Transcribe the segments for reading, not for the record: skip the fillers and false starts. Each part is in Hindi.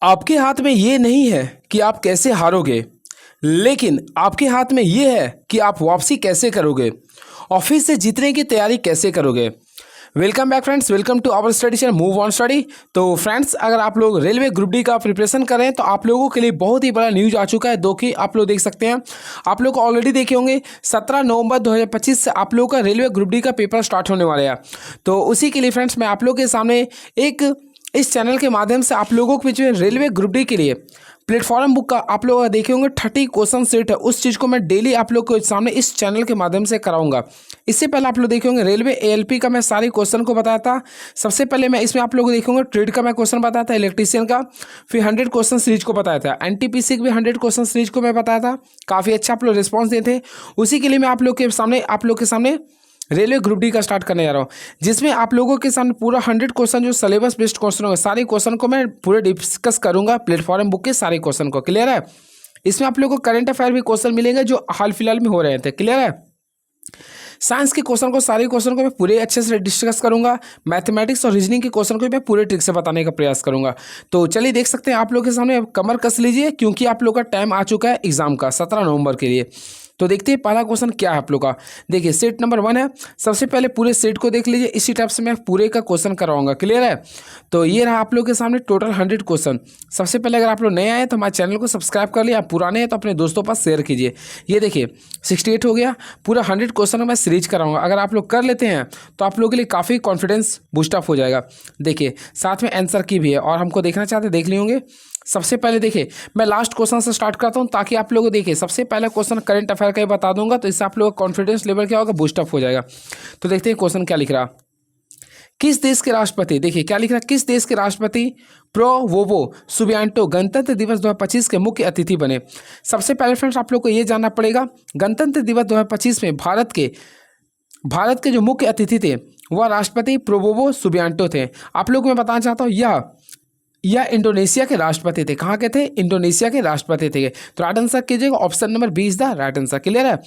आपके हाथ में ये नहीं है कि आप कैसे हारोगे, लेकिन आपके हाथ में ये है कि आप वापसी कैसे करोगे, ऑफिस से जीतने की तैयारी कैसे करोगे। Welcome back friends, welcome to our study channel move on study. तो फ्रेंड्स, अगर आप लोग रेलवे ग्रुप डी का प्रिपरेशन कर रहे हैं तो आप लोगों के लिए बहुत ही बड़ा न्यूज आ चुका है, दो कि आप लोग देख सकते हैं। आप लोग ऑलरेडी देखे होंगे 17 नवंबर 2025 से आप लोगों का रेलवे ग्रुप डी का पेपर स्टार्ट होने वाला है। तो उसी के लिए फ्रेंड्स मैं आप लोगों के सामने एक इस चैनल के माध्यम से आप लोगों के बीच में रेलवे ग्रुप डी के लिए प्लेटफॉर्म बुक का आप लोग देखे होंगे 30 क्वेश्चन सेट है, उस चीज़ को मैं डेली आप लोग के सामने इस चैनल के माध्यम से कराऊंगा। इससे पहले आप लोग देखे होंगे रेलवे एएलपी का मैं सारे क्वेश्चन को बताया था। सबसे पहले मैं इसमें आप लोग देखे होंगे ट्रेड का मैं क्वेश्चन बताया था, इलेक्ट्रीशियन का, फिर 100 क्वेश्चन सीरीज को बताया था, एनटीपीसी के भी 100 क्वेश्चन सीरीज को मैं बताया था। काफ़ी अच्छा आप लोग रिस्पॉन्स देते थे। उसी के लिए मैं आप लोग के सामने रेलवे ग्रुप डी का स्टार्ट करने जा रहा हूँ, जिसमें आप लोगों के सामने पूरा 100 क्वेश्चन जो सिलेबस बेस्ड क्वेश्चन होंगे, सारे क्वेश्चन को मैं पूरे डिस्कस करूंगा प्लेटफॉर्म बुक के सारे क्वेश्चन को। क्लियर है? इसमें आप लोगों को करंट अफेयर भी क्वेश्चन मिलेंगे जो हाल फिलहाल में हो रहे थे। क्लियर है? साइंस के क्वेश्चन को सारे क्वेश्चन को मैं पूरे अच्छे से डिस्कस करूंगा। मैथमेटिक्स और रीजनिंग के क्वेश्चन को मैं पूरे ट्रिक से बताने का प्रयास करूंगा। तो चलिए देख सकते हैं, आप लोग के सामने कमर कस लीजिए क्योंकि आप लोग का टाइम आ चुका है एग्जाम का 17 नवंबर के लिए। तो देखते हैं पहला क्वेश्चन क्या है आप लोग का। देखिए सेट नंबर 1 है। सबसे पहले पूरे सेट को देख लीजिए, इसी टाइप से मैं पूरे का क्वेश्चन करवाऊंगा। क्लियर है? तो ये रहा आप लोग के सामने टोटल 100 क्वेश्चन। सबसे पहले अगर आप लोग नए आए तो हमारे चैनल को सब्सक्राइब कर लिया, आप पुराने हैं तो अपने दोस्तों पर शेयर कीजिए। ये देखिए 68 हो गया। पूरा 100 क्वेश्चन मैं सीरीज कराऊंगा। अगर आप लोग कर लेते हैं तो आप लोगों के लिए काफ़ी कॉन्फिडेंस बूस्टअप हो जाएगा। देखिए साथ में आंसर की भी है और हमको देखना चाहते देख लिए होंगे। सबसे पहले देखिए मैं लास्ट क्वेश्चन से स्टार्ट करता हूं ताकि आप लोग देखिए सबसे पहला क्वेश्चन करंट अफेयर का ही बता दूंगा, तो इससे आप लोगों का कॉन्फिडेंस लेवल क्या होगा, बूस्टअप हो जाएगा। तो देखते हैं क्वेश्चन क्या लिख रहा। किस देश के राष्ट्रपति, देखिए क्या लिख रहा, किस देश के राष्ट्रपति प्रोवोवो सुबियांटो गणतंत्र दिवस 2025 के मुख्य अतिथि बने। सबसे पहले फ्रेंड्स आप लोग को ये जानना पड़ेगा, गणतंत्र दिवस 2025 में भारत के जो मुख्य अतिथि थे वह राष्ट्रपति प्रोवोवो सुबियांटो थे। आप लोग को मैं बताना चाहता हूँ यह इंडोनेशिया के राष्ट्रपति थे। कहाँ के थे? इंडोनेशिया के राष्ट्रपति थे। तो राइट आंसर कीजिएगा, option number 20 the right answer. Clear है?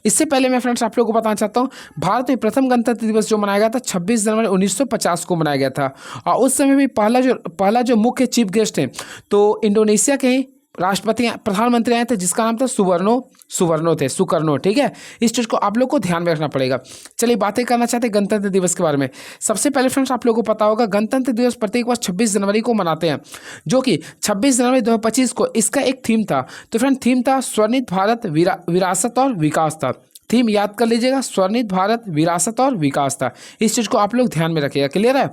इससे पहले मैं फ्रेंड्स आप लोगों को बताना चाहता हूँ, भारत में प्रथम गणतंत्र दिवस जो मनाया गया था 26 जनवरी 1950 को मनाया गया था। और उस समय भी पहला जो मुख्य चीफ गेस्ट थे तो इंडोनेशिया के ही राष्ट्रपति प्रधानमंत्री आए थे जिसका नाम था सुकर्नो। ठीक है, इस चीज़ को आप लोग को ध्यान में रखना पड़ेगा। चलिए बातें करना चाहते हैं गणतंत्र दिवस के बारे में। सबसे पहले फ्रेंड्स आप लोगों को पता होगा गणतंत्र दिवस प्रत्येक वर्ष 26 जनवरी को मनाते हैं, जो कि 26 जनवरी 2025 को इसका एक थीम था। तो फ्रेंड थीम था स्वर्णित भारत विरासत और विकास था। थीम याद कर लीजिएगा, स्वर्णित भारत विरासत और विकास था। इस चीज़ को आप लोग ध्यान में रखिएगा। क्लियर है?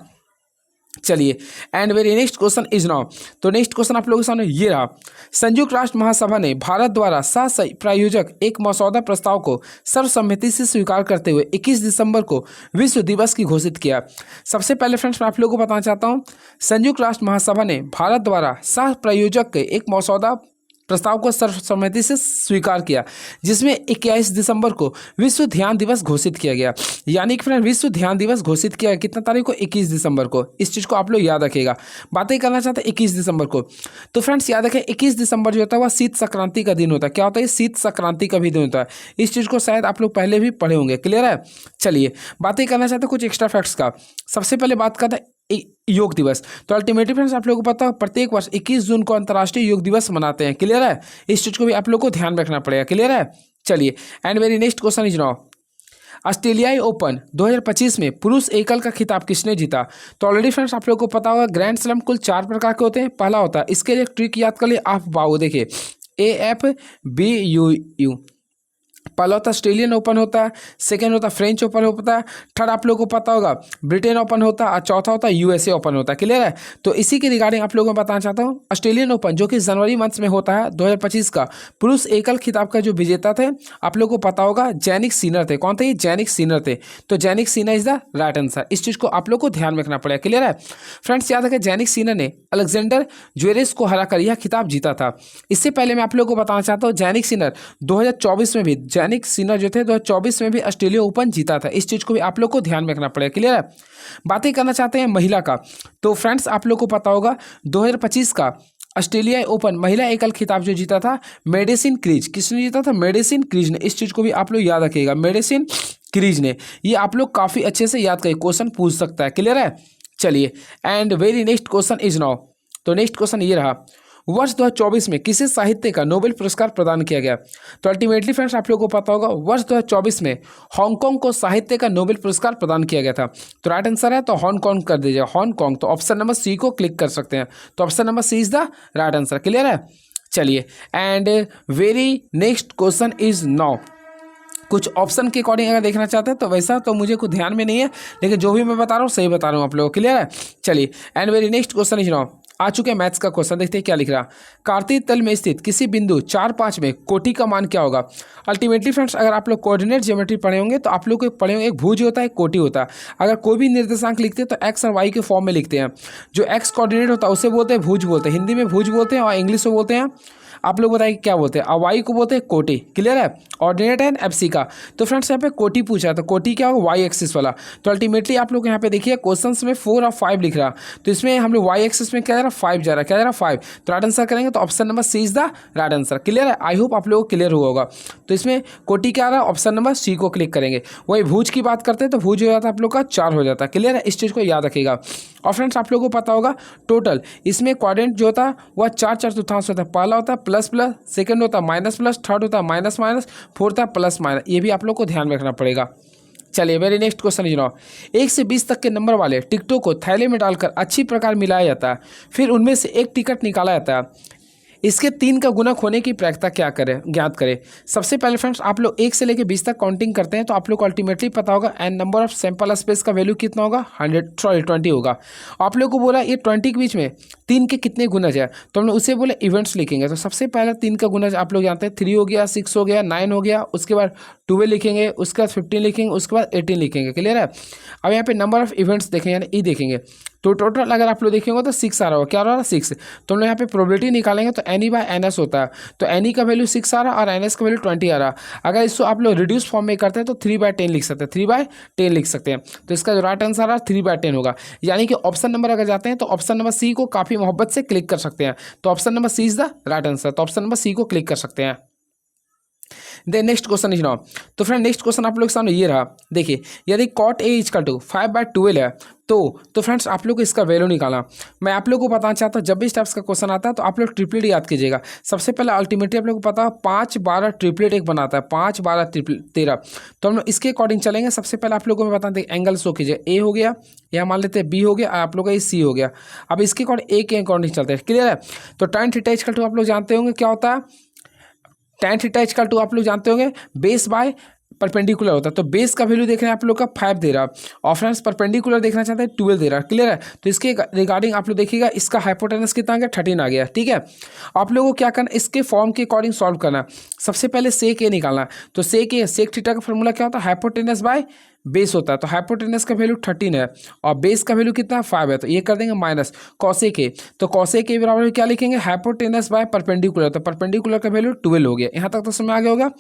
चलिए and very next question is now. तो नेक्स्ट क्वेश्चन आप लोगों के सामने ये रहा, संयुक्त राष्ट्र महासभा ने भारत द्वारा सह प्रायोजक एक मसौदा प्रस्ताव को सर्वसम्मति से स्वीकार करते हुए 21 दिसंबर को विश्व दिवस की घोषित किया। सबसे पहले फ्रेंड्स मैं आप लोगों को बताना चाहता हूँ, संयुक्त राष्ट्र महासभा ने भारत द्वारा सह प्रायोजक के एक मसौदा प्रस्ताव को सर्वसम्मति से स्वीकार किया, जिसमें 21 दिसंबर को विश्व ध्यान दिवस घोषित किया गया। यानी कि फ्रेंड विश्व ध्यान दिवस घोषित किया कितना तारीख को? 21 दिसंबर को। इस चीज़ को आप लोग याद रखिएगा। बातें करना चाहते हैं 21 दिसंबर को, तो फ्रेंड्स याद रखें 21 दिसंबर जो होता है वह शीत संक्रांति का दिन होता है। क्या होता है? शीत संक्रांति का भी दिन होता है। इस चीज़ को शायद आप लोग पहले भी पढ़े होंगे। क्लियर है? चलिए बातें करना चाहते हैं कुछ एक्स्ट्रा फैक्ट्स का। सबसे पहले बात करते हैं योग दिवस। तो अल्टीमेटली फ्रेंड्स आप लोगों को पता है प्रत्येक वर्ष 21 जून को अंतर्राष्ट्रीय योग दिवस मनाते हैं। क्लियर है? इस चीज को भी आप लोग को ध्यान रखना पड़ेगा। क्लियर है? चलिए and very next question is now, ऑस्ट्रेलियाई ओपन 2025 में पुरुष एकल का खिताब किसने जीता। तो ऑलरेडी फ्रेंड्स आप लोगों को पता होगा ग्रैंड स्लैम कुल 4 प्रकार के होते हैं। पहला होता है, इसके लिए ट्रिक याद कर लिए आप बाओ, देखिए AFBUU। पहला होता है ऑस्ट्रेलियन ओपन होता है, सेकेंड होता है फ्रेंच ओपन होता है, थर्ड आप लोगों को पता होगा ब्रिटेन ओपन होता है और चौथा होता है USA ओपन होता है। क्लियर है? तो इसी के रिगार्डिंग आप लोगों को बताना चाहता हूँ, ऑस्ट्रेलियन ओपन जो कि जनवरी मंथ में होता है 2025 का, पुरुष एकल खिताब का जो विजेता थे आप लोगों को पता होगा जैनिक सिनर थे। कौन थे? जैनिक सिनर थे। तो Jannik Sinner is the right answer. इस चीज़ को आप लोग को ध्यान में रखना पड़ेगा। क्लियर है? फ्रेंड्स याद रखें जैनिक सिनर ने अलेक्जेंडर ज्वेरेस को हराकर यह खिताब जीता था। इससे पहले मैं आप लोगों को बताना चाहता हूँ जैनिक सिनर 2024 में भी जैनिक सिनर जो थे 2024 में भी ऑस्ट्रेलिया ओपन जीता था। इस चीज को भी आप लोग को ध्यान में रखना पड़ेगा। क्लियर है? बातें करना चाहते हैं महिला का, तो फ्रेंड्स आप लोग को पता होगा 2025 का ऑस्ट्रेलिया ओपन महिला एकल खिताब जो जीता था मेडिसिन क्रीज। किसने जीता था? मेडिसिन क्रीज ने। इस चीज को भी आप लोग याद रखिएगा, मेडिसिन क्रीज ने। ये आप लोग काफी अच्छे से याद करिए, क्वेश्चन पूछ सकता है। क्लियर है? चलिए and very next question is now, तो नेक्स्ट क्वेश्चन ये रहा, वर्ष 2024 में किसे साहित्य का नोबेल पुरस्कार प्रदान किया गया? तो अल्टीमेटली फ्रेंड्स आप लोगों को पता होगा, वर्ष 2024 में हांगकांग को साहित्य का नोबेल पुरस्कार प्रदान किया गया था। तो राइट आंसर है तो हांगकांग कर दीजिए, हांगकांग। तो ऑप्शन नंबर सी को क्लिक कर सकते हैं। तो option number C is the right answer. Clear है? चलिए, and very next question is now, कुछ ऑप्शन के अकॉर्डिंग अगर देखना चाहते हैं तो वैसा तो मुझे कुछ ध्यान में नहीं है, लेकिन जो भी मैं बता रहा हूँ सही बता रहा हूँ आप लोगों को। क्लियर है? चलिए, and very next question is now, आ चुके हैं मैथ्स का क्वेश्चन। देखते हैं क्या लिख रहा। कार्तीय तल में स्थित किसी बिंदु 4-5 में कोटि का मान क्या होगा? अल्टीमेटली फ्रेंड्स अगर आप लोग कोऑर्डिनेट ज्योमेट्री पढ़े होंगे तो आप लोग को पढ़े होंगे, एक भुज होता है, एक कोटि होता है। अगर कोई भी निर्देशांक लिखते हैं तो एक्स और वाई के फॉर्म में लिखते हैं। जो एक्स कोऑर्डिनेट होता है उसे बोलते हैं भुज बोलते हैं, हिंदी में भुज बोलते हैं, और इंग्लिश में बोलते हैं, आप लोग बताइए क्या बोलते हैं? वाई को बोलते हैं कोटि। क्लियर है? ऑर्डिनेट एंड एफसी का। तो फ्रेंड्स यहाँ पे कोटि पूछा है, तो कोटि क्या होगा? वाई एक्सिस वाला। तो अल्टीमेटली आप लोग यहाँ पे देखिए क्वेश्चंस में 4 और 5 लिख रहा, तो इसमें हम लोग वाई एक्सिस में क्या जा रहा है? 5 जा रहा है। क्या जा रहा है? 5। तो राइट आंसर करेंगे तो option number C is the right answer. Clear है? आई होप आप लोगों को क्लियर हुआ होगा। तो इसमें कोटि क्या आ रहा है? ऑप्शन नंबर सी को क्लिक करेंगे। वही भुज की बात करते हैं तो भुज हो जाता है आप लोग का 4 हो जाता है। क्लियर है? इस चीज़ को याद रखिएगा। और फ्रेंड्स आप लोगों को पता होगा टोटल इसमें क्वाड्रेंट जो होता है वह 4/4 होता है। पहला होता है प्लस प्लस, सेकंड होता है माइनस प्लस, थर्ड होता है माइनस माइनस, फोर्थ होता है प्लस माइनस। ये भी आप लोग को ध्यान में रखना पड़ेगा। चलिए, very next question is now, 1 से 20 तक के नंबर वाले टिकटों को थैले में डालकर अच्छी प्रकार मिलाया जाता है, फिर उनमें से एक टिकट निकाला जाता है। इसके 3 का गुणक होने की प्रायिकता क्या करें, ज्ञात करें। सबसे पहले फ्रेंड्स आप लोग 1 से लेकर 20 तक काउंटिंग करते हैं तो आप लोग को अल्टीमेटली पता होगा N number of sample space का वैल्यू कितना होगा? 20 होगा। आप लोग को बोला ये 20 के बीच में 3 के कितने गुणज है, तो हमने उसे बोले इवेंट्स लिखेंगे। तो सबसे पहले 3 का गुणज आप लोग जानते हैं, 3 हो गया, 6 हो गया, 9 हो गया, उसके बाद 12 लिखेंगे, उसके बाद 15 लिखेंगे, उसके बाद 18 लिखेंगे। क्लियर है? अब यहाँ पे नंबर ऑफ इवेंट्स देखेंगे यानी ई देखेंगे, तो टोटल अगर आप लोग देखेंगे तो 6 आ रहा होगा। क्या आ रहा है? 6। तो हम लोग यहाँ पे प्रोबेबिलिटी निकालेंगे तो N E by N S होता है, तो एन ई का वैल्यू 6 आ रहा और एन एस का वैल्यू 20 आ रहा। अगर इसको आप लोग रिड्यूस फॉर्म में करते हैं तो 3/10 लिख सकते हैं, 3/10 लिख सकते हैं। तो इसका जो राइट आंसर आ रहा है 3/10 होगा। यानी कि ऑप्शन नंबर अगर जाते हैं तो ऑप्शन नंबर सी को काफ़ी मोहब्बत से क्लिक कर सकते हैं। तो option number C is the right answer. तो ऑप्शन नंबर सी को क्लिक कर सकते हैं। Then next question is now, तो फ्रेंड नेक्स्ट क्वेश्चन आप लोग के सामने ये रहा। देखिए, यदि cot a इक्वल टू 5/12 है तो फ्रेंड्स आप लोग को इसका वैल्यू निकालना। मैं आप लोग को बताना चाहता हूँ, जब भी इस टाइप्स का क्वेश्चन आता है तो आप लोग ट्रिपलेट याद कीजिएगा। सबसे पहले अल्टीमेटली आप लोग को पता है 5 12 ट्रिपलेट एक बनाता है, 5 12 13। तो हम लोग इसके अकॉर्डिंग चलेंगे। सबसे पहले आप लोगों को मैं बताते हैं एंगल शो कीजिए। ए हो गया, या मान लेते हैं बी हो गया, आप लोग का ये सी हो गया। अब इसके अकॉर्डिंग ए के अकॉर्डिंग चलते हैं। क्लियर है? तो tan थीटा इक्वल टू आप लोग जानते होंगे क्या होता है। tan थीटा इक्वल टू आप लोग जानते होंगे बेस बाय परपेंडिकुलर होता है। तो बेस का वैल्यू देख रहे हैं आप लोग का 5 दे रहा, और फ्रेंड्स परपेंडिकुलर देखना चाहते हैं 12 दे रहा। क्लियर है? तो इसके रिगार्डिंग आप लोग देखिएगा इसका हाइपोटेनस कितना आ गया? 13 आ गया। ठीक है? आप लोगों को क्या करना, इसके फॉर्म के अकॉर्डिंग सॉल्व करना। सबसे पहले सेक ए निकालना। तो सेक थीटा का फॉर्मूला क्या होता है? हाइपोटेनस बाय बेस होता है। तो हाइपोटेनस का वैल्यू 13 है और बेस का वैल्यू कितना है? 5 है। तो ये कर देंगे माइनस कॉसेक ए। तो कॉसेक ए बराबर क्या लिखेंगे? Hypotenuse by perpendicular. तो परपेंडिकुलर का वैल्यू 12 हो गया। यहाँ तक तो समझ आ गया होगा।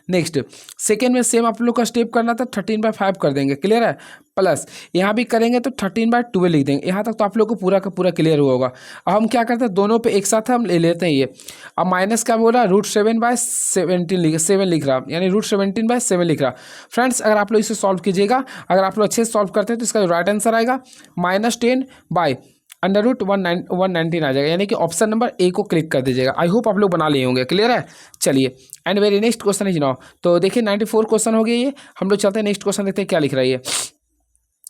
नेक्स्ट सेकेंड में सेम आप लोग का स्टेप करना था, 13/5 कर देंगे। क्लियर है? प्लस यहाँ भी करेंगे तो 13/12 लिख देंगे। यहाँ तक तो आप लोग को पूरा का पूरा क्लियर हुआ होगा। अब हम क्या करते हैं, दोनों पे एक साथ हम ले लेते हैं ये। अब माइनस क्या बोल रहा है? √7/17 7 लिख रहा, यानी √17/7 लिख रहा। फ्रेंड्स अगर आप लोग इसे सॉल्व कीजिएगा, अगर आप लोग अच्छे से सॉल्व करते हैं तो इसका जो राइट आंसर आएगा -10/√119 आ जाएगा। यानी कि ऑप्शन नंबर ए को क्लिक कर दीजिएगा। आई होप आप लोग बना लिए होंगे। क्लियर है? चलिए, and very next question is now. तो देखिए 94 क्वेश्चन हो गया ये। हम लोग चलते हैं नेक्स्ट क्वेश्चन देखते हैं क्या लिख रहा है ये।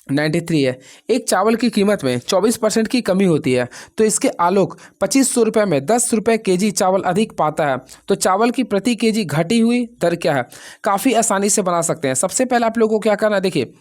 93 है। एक चावल की कीमत में 24% की कमी होती है तो इसके आलोक 2500 रुपये में 10 रुपये केजी चावल अधिक पाता है, तो चावल की प्रति केजी घटी हुई दर क्या है? काफ़ी आसानी से बना सकते हैं। सबसे पहले आप लोगों को क्या करना है, देखिए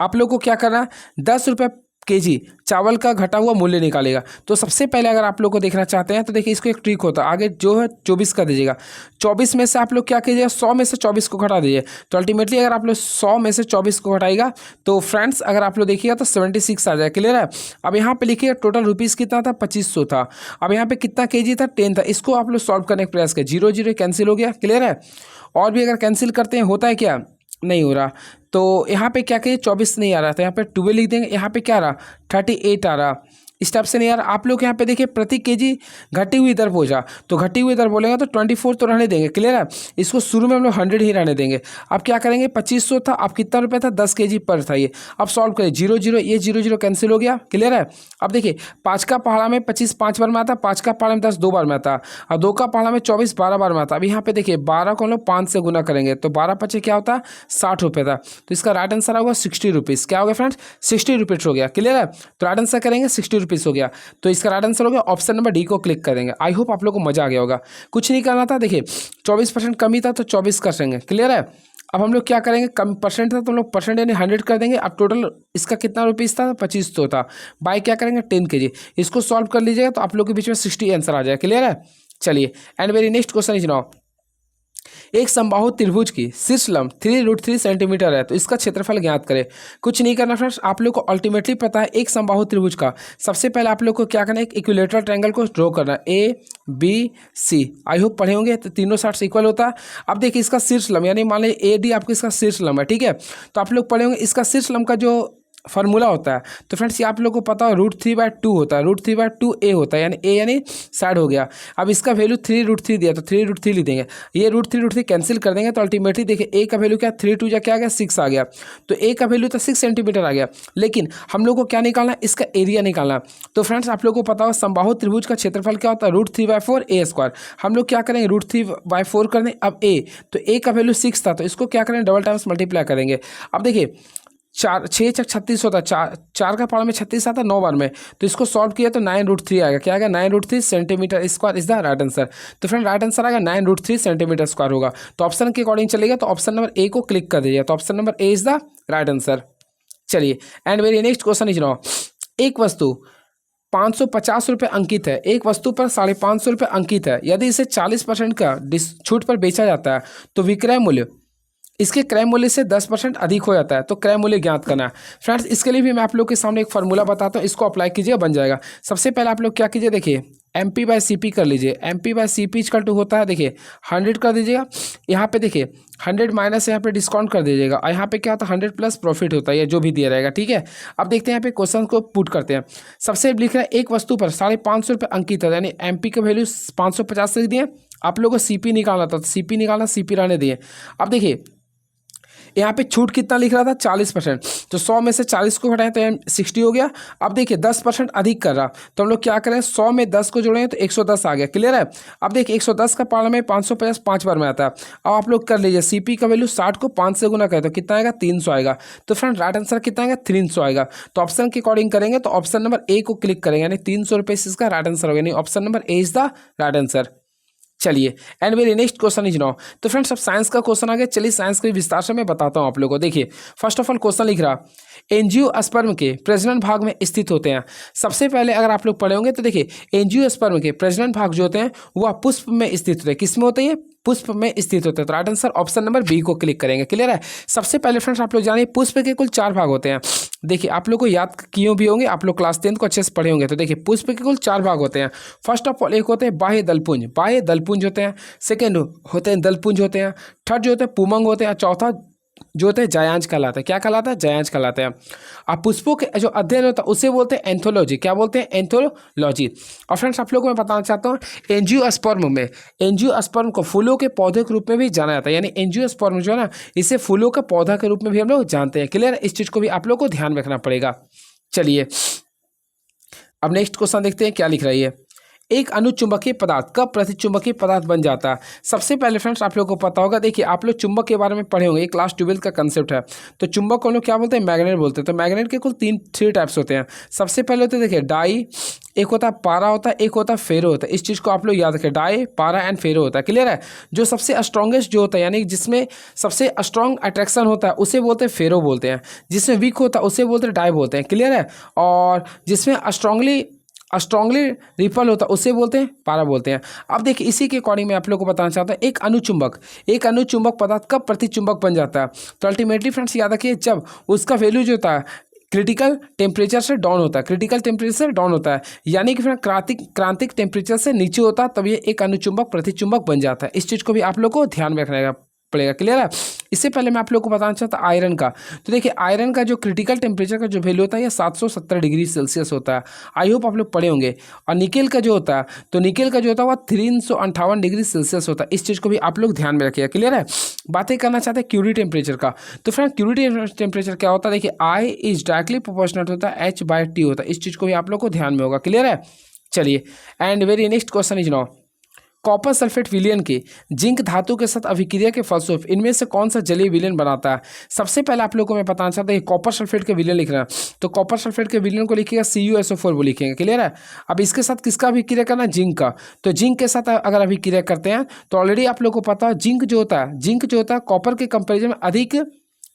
आप लोगों को क्या करना है, 10 रुपये केजी चावल का घटा हुआ मूल्य निकालेगा। तो सबसे पहले अगर आप लोग को देखना चाहते हैं तो देखिए इसको एक ट्रिक होता है, आगे जो है 24 का दीजिएगा। 24 में से आप लोग क्या कीजिएगा, 100 में से 24 को घटा दीजिए। तो अल्टीमेटली अगर आप लोग 100 में से 24 को घटाएगा तो फ्रेंड्स अगर आप लोग देखिएगा तो 76 आ जाएगा। क्लियर है? अब यहाँ पे लिखिए टोटल रुपीज़ कितना था, 2500 था। अब यहाँ पे कितना केजी था, 10 था। इसको आप लोग सॉल्व करने का प्रयास करें। 0 0 कैंसिल हो गया। क्लियर है? और भी अगर कैंसिल करते हैं होता है क्या, नहीं हो रहा। तो यहाँ पे क्या कहिए 24 नहीं आ रहा था, यहाँ पे 12 लिख देंगे। यहाँ पे क्या आ रहा 38 आ रहा। इस टाइप से नहीं यार। आप लोग यहाँ पे देखिए प्रति केजी घटी हुई दर पूछा, तो घटी हुई दर बोलेगा तो 24 तो रहने देंगे, क्लियर है। इसको शुरू में हम लोग 100 ही रहने देंगे। अब क्या करेंगे, 2500 था, अब कितना रुपये था, 10 केजी पर था ये। अब सॉल्व करें, 0 0, ये 0 0 कैंसिल हो गया, क्लियर है। अब देखिए 5 का पहाड़ा में 25 5 बार में आता, 5 का पहाड़ा में 10 2 बार में आता, और 2 का पहाड़ा में 24 12 बार में आता। अब यहाँ पे देखिए 12 को हम लोग 5 से गुना करेंगे तो 12 पचे क्या होता है, 60 रुपये था। तो इसका राइट आंसर होगा 60 रुपीज़। क्या हो गया फ्रेंड्स, 60 रुपीज़ हो गया, क्लियर है। तो राइट आंसर करेंगे 60 रुपीज़ हो गया। तो इसका राइट आंसर हो गया ऑप्शन नंबर डी को क्लिक करेंगे। आई होप आप लोग को मजा आ गया होगा। कुछ नहीं करना था, देखिए 24% कमी था तो 24 कर देंगे, क्लियर है। अब हम लोग क्या करेंगे, कम परसेंट था तो हम लोग परसेंट यानी 100 कर देंगे। अब टोटल इसका कितना रुपीज़ था, 2500 था, बाई क्या करेंगे 10 केजी। इसको सॉल्व कर लीजिएगा तो आप लोग के बीच में 60 आंसर आ जाएगा, क्लियर है। चलिए and very next question is now, एक समबाहु त्रिभुज की शीर्ष लंब 3√3 सेंटीमीटर है तो इसका क्षेत्रफल ज्ञात करें। कुछ नहीं करना फ्रेंड्स, आप लोग को अल्टीमेटली पता है एक समबाहु त्रिभुज का सबसे पहले आप लोग को क्या करना है, एक इक्विलेटरल ट्रायंगल को ड्रॉ करना है, ए बी सी। आई होप पढ़े होंगे, तो तीनों साइड से इक्वल होता है। अब देखिए इसका शीर्ष लंब यानी मान लीजिए ए डी आपको इसका शीर्ष लंब है, ठीक है। तो आप लोग पढ़े होंगे इसका शीर्ष लंब का जो फार्मूला होता है, तो फ्रेंड्स ये आप लोगों को पता हो √3/2 होता है, √3/2 ए होता है, यानी ए यानी साइड हो गया। अब इसका वैल्यू 3√3 दिया तो 3√3 लिख देंगे, ये √3 कैंसिल कर देंगे तो अल्टीमेटली देखिए ए का वैल्यू क्या, 3 2 क्या आ गया 6 आ गया। तो ए का वैल्यू तो 6 सेंटीमीटर आ गया, लेकिन हम लोग को क्या निकालना है, इसका एरिया निकालना। तो फ्रेंड्स आप लोग को पता हो समबाहु त्रिभुज का क्षेत्रफल क्या होता है, √3/4 ए स्क्वायर। हम लोग क्या करेंगे √3/4 कर दें। अब ए, तो ए का वैल्यू 6 था तो इसको क्या करें, डबल टाइम्स मल्टीप्लाई करेंगे। अब देखिए 4 6 छक 36 होता है, 4 का पहाड़ा में 36 आता 9 बार में, तो इसको सॉल्व किया तो 9√3 आएगा। क्या आएगा, 9√3 centimetre square is the right answer. तो फ्रेंड राइट आंसर आएगा 9√3 सेंटीमीटर स्क्वायर होगा। तो ऑप्शन के अकॉर्डिंग चलेगा तो ऑप्शन नंबर ए को क्लिक कर दीजिए, तो option number A is the right answer. चलिए and very next question is now, एक वस्तु 550 रुपये अंकित है, एक वस्तु पर 550 रुपये अंकित है, यदि इसे 40% का छूट पर बेचा जाता है तो विक्रय मूल्य इसके क्रय मूल्य से 10% अधिक हो जाता है, तो क्रय मूल्य ज्ञात करना है। फ्रेंड्स इसके लिए भी मैं आप लोग के सामने एक फार्मूला बताता हूँ, इसको अप्लाई कीजिए बन जाएगा। सबसे पहले आप लोग क्या कीजिए, देखिए MP/CP कर लीजिए। MP/CP इक्वल टू होता है, देखिए 100 कर दीजिएगा। यहाँ पे देखिए 100 माइनस यहाँ पे डिस्काउंट कर दीजिएगा, और यहाँ पे क्या होता है 100 प्लस प्रॉफिट होता है, ये जो भी दिया रहेगा, ठीक है। अब देखते हैं यहाँ पे क्वेश्चन को पुट करते हैं। सबसे लिख रहा है एक वस्तु पर 550 रुपये अंकित है, यानी MP का वैल्यू 550 लिख दिए। आप लोगों को CP निकालना था तो CP निकालना, CP रहने दिए। अब देखिए यहाँ पे छूट कितना लिख रहा था 40%, तो 100 में से 40 को घटाएं तो 60 हो गया। अब देखिए 10% अधिक कर रहा, तो हम लोग क्या करें, 100 में 10 को जोड़ें तो 110 आ गया, क्लियर है। अब देखिए 110 का पाला में 550 5 बार में आता है। अब आप लोग कर लीजिए CP का वैल्यू 60 को 5 से गुना करें तो कितना आएगा, 300 आएगा। तो फ्रेंड राइट आंसर कितना आएगा, 300 आएगा। तो ऑप्शन के अकॉर्डिंग करेंगे तो ऑप्शन नंबर ए को क्लिक करेंगे, यानी 300 रुपये इसका राइट आंसर होगा, यानी option number A is the right answer. चलिए and very next question is now, तो फ्रेंड्स अब साइंस का क्वेश्चन आ गया। चलिए साइंस के विस्तार से मैं बताता हूं आप लोगों को। देखिए फर्स्ट ऑफ ऑल क्वेश्चन लिख रहा, एंजियोस्पर्म के प्रजनन भाग में स्थित होते हैं। सबसे पहले अगर आप लोग पढ़े होंगे तो देखिए एंजियोस्पर्म के प्रजनन भाग जो होते हैं वह पुष्प में स्थित होते हैं। किस में होते हैं, पुष्प में स्थित होते हैं। तो right answer option number B को क्लिक करेंगे, क्लियर है। सबसे पहले फ्रेंड्स आप लोग जानिए पुष्प के कुल 4 भाग होते हैं। देखिए आप लोग को याद किए भी होंगे, आप लोग क्लास 10 को अच्छे से पढ़े होंगे। तो देखिए पुष्प के कुल 4 भाग होते हैं। फर्स्ट ऑफ ऑल एक होते हैं बाह्य दलपुंज, बाह्य दलपुंज होते हैं। सेकेंड होते हैं दलपुंज होते हैं। थर्ड जो होते हैं पुमंग होते हैं। चौथा जो होते हैं जायांज कहलाता है। क्या कहलाता है, जायांज कहलाते हैं। अब पुष्पों के जो अध्ययन होता है उसे बोलते हैं एंथोलॉजी। क्या बोलते हैं, एंथोलॉजी। और फ्रेंड्स आप लोगों को मैं बताना चाहता हूँ एंजियोस्पर्म में, एंजियोस्पर्म को फूलों के पौधे के रूप में भी जाना जाता है। यानी एंजियोस्पर्म जो है ना, इसे फूलों के पौधा के रूप में भी हम लोग जानते हैं, क्लियर। इस चीज़ को भी आप लोग को ध्यान रखना पड़ेगा। चलिए अब नेक्स्ट क्वेश्चन देखते हैं क्या लिख रही है। एक अनुचुंबकीय पदार्थ कब प्रतिचुंबकीय पदार्थ बन जाता है। सबसे पहले फ्रेंड्स आप लोगों को पता होगा, देखिए आप लोग चुंबक के बारे में पढ़े होंगे, क्लास 12 का कंसेप्ट है। तो चुंबक को लोग क्या बोलते हैं, मैग्नेट बोलते हैं। तो मैग्नेट के कुल 3 टाइप्स होते हैं। सबसे पहले होते हैं देखिए डाई, एक होता है पारा होता है, एक होता है फेरो होता है। इस चीज़ को आप लोग याद रखें, डाई पारा एंड फेरो होता है, क्लियर है। जो सबसे स्ट्रॉन्गेस्ट जो होता है, यानी जिसमें सबसे स्ट्रॉन्ग अट्रैक्शन होता है उसे बोलते हैं फेरो बोलते हैं। जिसमें वीक होता है उसे बोलते हैं डाई बोलते हैं, क्लियर है। और जिसमें स्ट्रांगली रिपल होता है उसे बोलते हैं पारा बोलते हैं। अब देखिए इसी के अकॉर्डिंग मैं आप लोग को बताना चाहता हूँ एक अनुचुंबक पदार्थ कब प्रतिचुंबक बन जाता है। तो अल्टीमेटली फ्रेंड्स याद रखिए जब उसका वैल्यू जो होता है क्रिटिकल टेम्परेचर से डाउन होता है, क्रिटिकल टेम्परेचर से डाउन होता है, यानी कि फिर क्रांतिक टेम्परेचर से नीचे होता है, तब ये एक अनुचुंबक प्रतिचुंबक बन जाता है। इस चीज़ को भी आप लोग को ध्यान में रखना है, पड़ेगा। क्लियर है। इससे पहले मैं आप लोगों को बताना चाहता हूँ आयरन का। तो देखिए आयरन का जो क्रिटिकल टेम्परेचर का जो वैल्यू होता है ये 770 डिग्री सेल्सियस होता है। आई होप आप लोग पढ़े होंगे। और निकेल का जो होता है, तो निकेल का जो होता है वह 358 डिग्री सेल्सियस होता है। इस चीज़ को भी आप लोग ध्यान में रखिएगा। क्लियर है। बातें करना चाहते हैं क्यूरी टेम्परेचर का। तो फ्रेंड क्यूरी टेम्परेचर क्या होता है, देखिए आई इज डायरेक्टली प्रोपोर्शनल होता है H/T होता है। इस चीज़ को भी आप लोग को ध्यान में होगा। क्लियर है। चलिए and very next question is now, copper sulphate विलयन की जिंक धातु के साथ अभिक्रिया के फलस्वरूप इनमें से कौन सा जलीय विलयन बनाता है। सबसे पहले आप लोगों को मैं बताना चाहता हूँ कॉपर सल्फेट के विलयन लिख रहा है, तो कॉपर सल्फेट के विलयन को लिखिएगा CuSO4 वो लिखेंगे। क्लियर है। अब इसके साथ किसका अभिक्रिया करना, जिंक का। तो जिंक के साथ अगर अभिक्रिया करते हैं तो ऑलरेडी आप लोग को पता है जिंक जो होता है कॉपर के कंपेरिजन में अधिक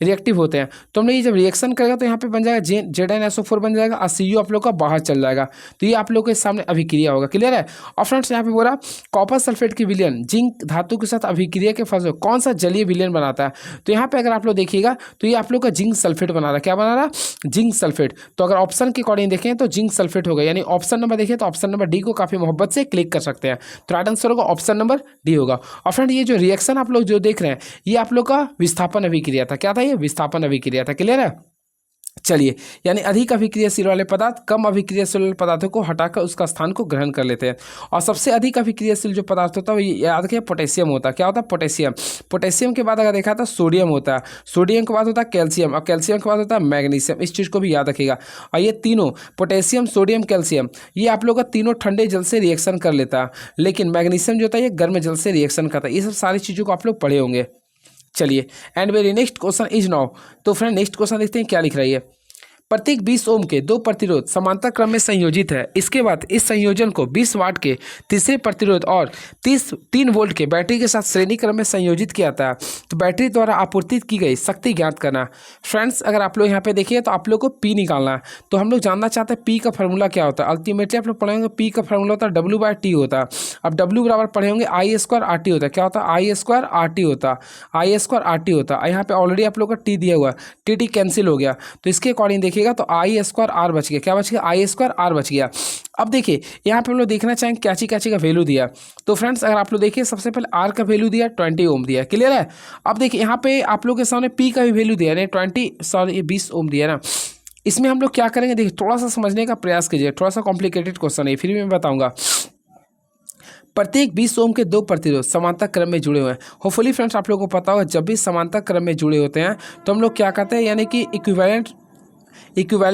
रिएक्टिव होते हैं। तो हमने ये जब रिएक्शन करेगा तो यहाँ पे बन जाएगा ZnSO4 बन जाएगा और CU आप लोग का बाहर चल जाएगा। तो ये आप लोग के सामने अभिक्रिया होगा। क्लियर है। और फ्रेंड्स यहाँ पे बोला कॉपर सल्फेट की विलयन जिंक धातु के साथ अभिक्रिया के फलस्वरूप कौन सा जलीय विलयन बनाता है। तो यहाँ पे अगर आप लोग देखिएगा तो ये आप लोग का जिंक सल्फेट बना रहा है। क्या बना रहा है, जिंक सल्फेट। तो अगर ऑप्शन के अकॉर्डिंग देखें तो जिंक सल्फेट होगा, यानी ऑप्शन नंबर देखिए तो ऑप्शन नंबर डी को काफी मोहब्बत से क्लिक कर सकते हैं। तो राइट आंसर होगा ऑप्शन नंबर डी होगा। और फ्रेंड ये जो रिएक्शन आप लोग जो देख रहे हैं ये आप लोग का विस्थापन अभिक्रिया था। क्या था ये, विस्थापन अभिक्रिया था। क्लियर है। चलिए यानी अधिक अभिक्रियाशील वाले पदार्थ कम अभिक्रियाशील वाले पदार्थों को हटाकर उसका स्थान को ग्रहण कर लेते हैं। और सबसे अधिक अभिक्रियाशील जो पदार्थ होता है वो याद रखिए पोटेशियम होता है। क्या होता है, पोटेशियम। पोटेशियम के बाद अगर देखा तो सोडियम होता है, सोडियम के बाद होता है कैल्शियम और कैल्शियम के बाद होता है मैग्नीशियम। इस चीज़ को भी याद रखिएगा। और ये तीनों पोटेशियम सोडियम कैल्शियम ये आप लोग का तीनों ठंडे जल से रिएक्शन कर लेता है, लेकिन मैग्नीशियम जो होता है ये गर्म जल से रिएक्शन करता है। ये सब सारी चीज़ों को आप लोग पढ़े होंगे। चलिए and very next question is now, तो फ्रेंड नेक्स्ट क्वेश्चन देखते हैं क्या लिख रही है। प्रत्येक 20 ओम के दो प्रतिरोध समांतर क्रम में संयोजित है। इसके बाद इस संयोजन को 20 वाट के तीसरे प्रतिरोध और 3 वोल्ट के बैटरी के साथ श्रेणी क्रम में संयोजित किया जाता है। तो बैटरी द्वारा आपूर्तित की गई शक्ति ज्ञात करना। फ्रेंड्स अगर आप लोग यहाँ पे देखिए तो आप लोग को P निकालना है। तो हम लोग जानना चाहते हैं P का फॉर्मूला क्या होता है। अल्टीमेटली आप लोग पढ़ेंगे P का फॉर्मूला होता है W/T होता है। अब W बराबर पढ़े होंगे I² RT होता है। क्या होता है, I² RT होता है, I² RT होता है। यहाँ पे ऑलरेडी आप लोग का T दिया हुआ है, T कैंसिल हो गया। तो इसके अकॉर्डिंग देखिएगा तो I² R बच गया। क्या बच गया, I² R बच गया। अब देखिए यहाँ पे हम लोग देखना चाहेंगे क्या चीज़ का वैल्यू दिया। तो फ्रेंड्स अगर आप लोग देखिए सबसे पहले R का वैल्यू दिया 20 ओम दिया। क्लियर है। अब देखिए यहाँ पे आप लोग के सामने P का भी वैल्यू दिया है 20 ओम दिया ना। इसमें हम लोग क्या करेंगे, देखिए थोड़ा सा समझने का प्रयास कीजिए, थोड़ा सा कॉम्प्लिकेटेड क्वेश्चन है फिर भी मैं बताऊंगा। प्रत्येक 20 ओम के दो प्रतिरोध समांतर क्रम में जुड़े हुए हैं। होपफुली फ्रेंड्स आप लोगों को पता होगा जब भी समांतर क्रम में जुड़े होते हैं तो हम लोग क्या कहते हैं, यानी कि इक्विवेलेंट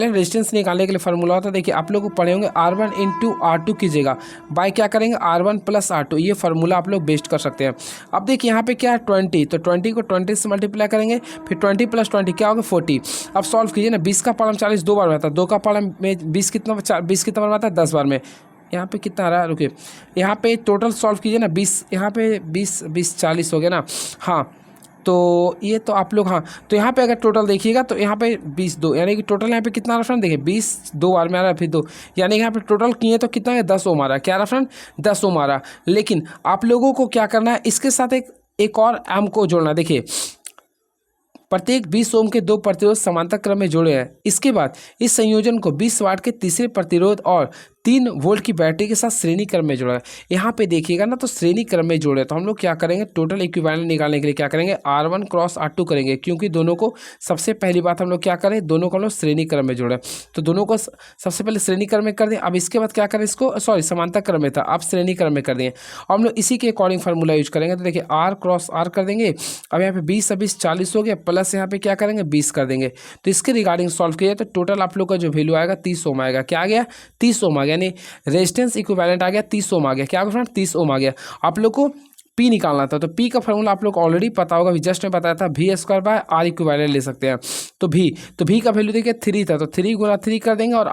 रेजिस्टेंस निकालने के लिए फार्मूला होता है। देखिए आप लोग को पढ़े होंगे R1 × R2 कीजिएगा बाय क्या करेंगे R1 + R2। ये फार्मूला आप लोग बेस्ट कर सकते हैं। अब देखिए यहाँ पे क्या है 20, तो 20 को 20 से मल्टीप्लाई करेंगे, फिर 20 + 20 क्या होगा 40। अब सॉल्व कीजिए ना, 20 का पालन 40 दो बार में आता है, 2 का पालन में 20 कितना बार में आता है 10 बार में। यहाँ पे कितना आ रहा है, रुकिए यहाँ पे टोटल सॉल्व कीजिए ना, 20 यहाँ पे 20 40 हो गया ना। हाँ तो ये तो आप लोग, हाँ तो यहाँ पे अगर टोटल देखिएगा तो यहाँ पे 20 2 यानी कि टोटल यहाँ पे कितना आ रहा फ्रेंड, देखिए 20 2 बार में आ रहा है फिर 2, यानी यहाँ पे टोटल किए तो कितना है 10 ओम आ रहा है। क्या आ रहा फ्रेंड, 10 ओम आ रहा। लेकिन आप लोगों को क्या करना है, इसके साथ एक और एम को जोड़ना। देखिए प्रत्येक 20 ओम के दो प्रतिरोध समांतर क्रम में जोड़े हैं। इसके बाद इस संयोजन को 20 वाट के तीसरे प्रतिरोध और 3 वोल्ट की बैटरी के साथ श्रेणी क्रम में जोड़ा है। यहाँ पे देखिएगा ना तो श्रेणी क्रम में जोड़े, तो हम लोग क्या करेंगे टोटल इक्विवेलेंट निकालने के लिए क्या करेंगे R1 × R2 करेंगे, क्योंकि दोनों को सबसे पहली बात हम लोग क्या करें, दोनों को हम लोग श्रेणी क्रम में जोड़े। तो दोनों को सबसे पहले श्रेणी क्रम में कर दें। अब इसके बाद क्या करें, इसको समांतर क्रम में था, अब श्रेणी क्रम में कर दिए और हम लोग इसी के अकॉर्डिंग फार्मूला यूज करेंगे। तो देखिए R × R कर देंगे। अब यहाँ पे 20 20 40 हो गया, प्लस यहाँ पे क्या करेंगे 20 कर देंगे। तो इसके रिगार्डिंग सॉल्व किया तो टोटल आप लोग का जो वैल्यू आएगा 30 ओम आएगा। क्या आ गया, 30 ओम आ गया, यानी रेजिस्टेंस इक्विवेलेंट आ गया 30 ओम आ गया। क्या फ्रेंड 30 ओम आ गया। आप लोग को P निकालना था, तो P का फॉर्मूला आप लोग को ऑलरेडी पता होगा, जस्ट में बताया था V² R इक्विवेलेंट ले सकते हैं। तो V का वैल्यू देखिए 3 था, तो 3 × 3 कर देंगे और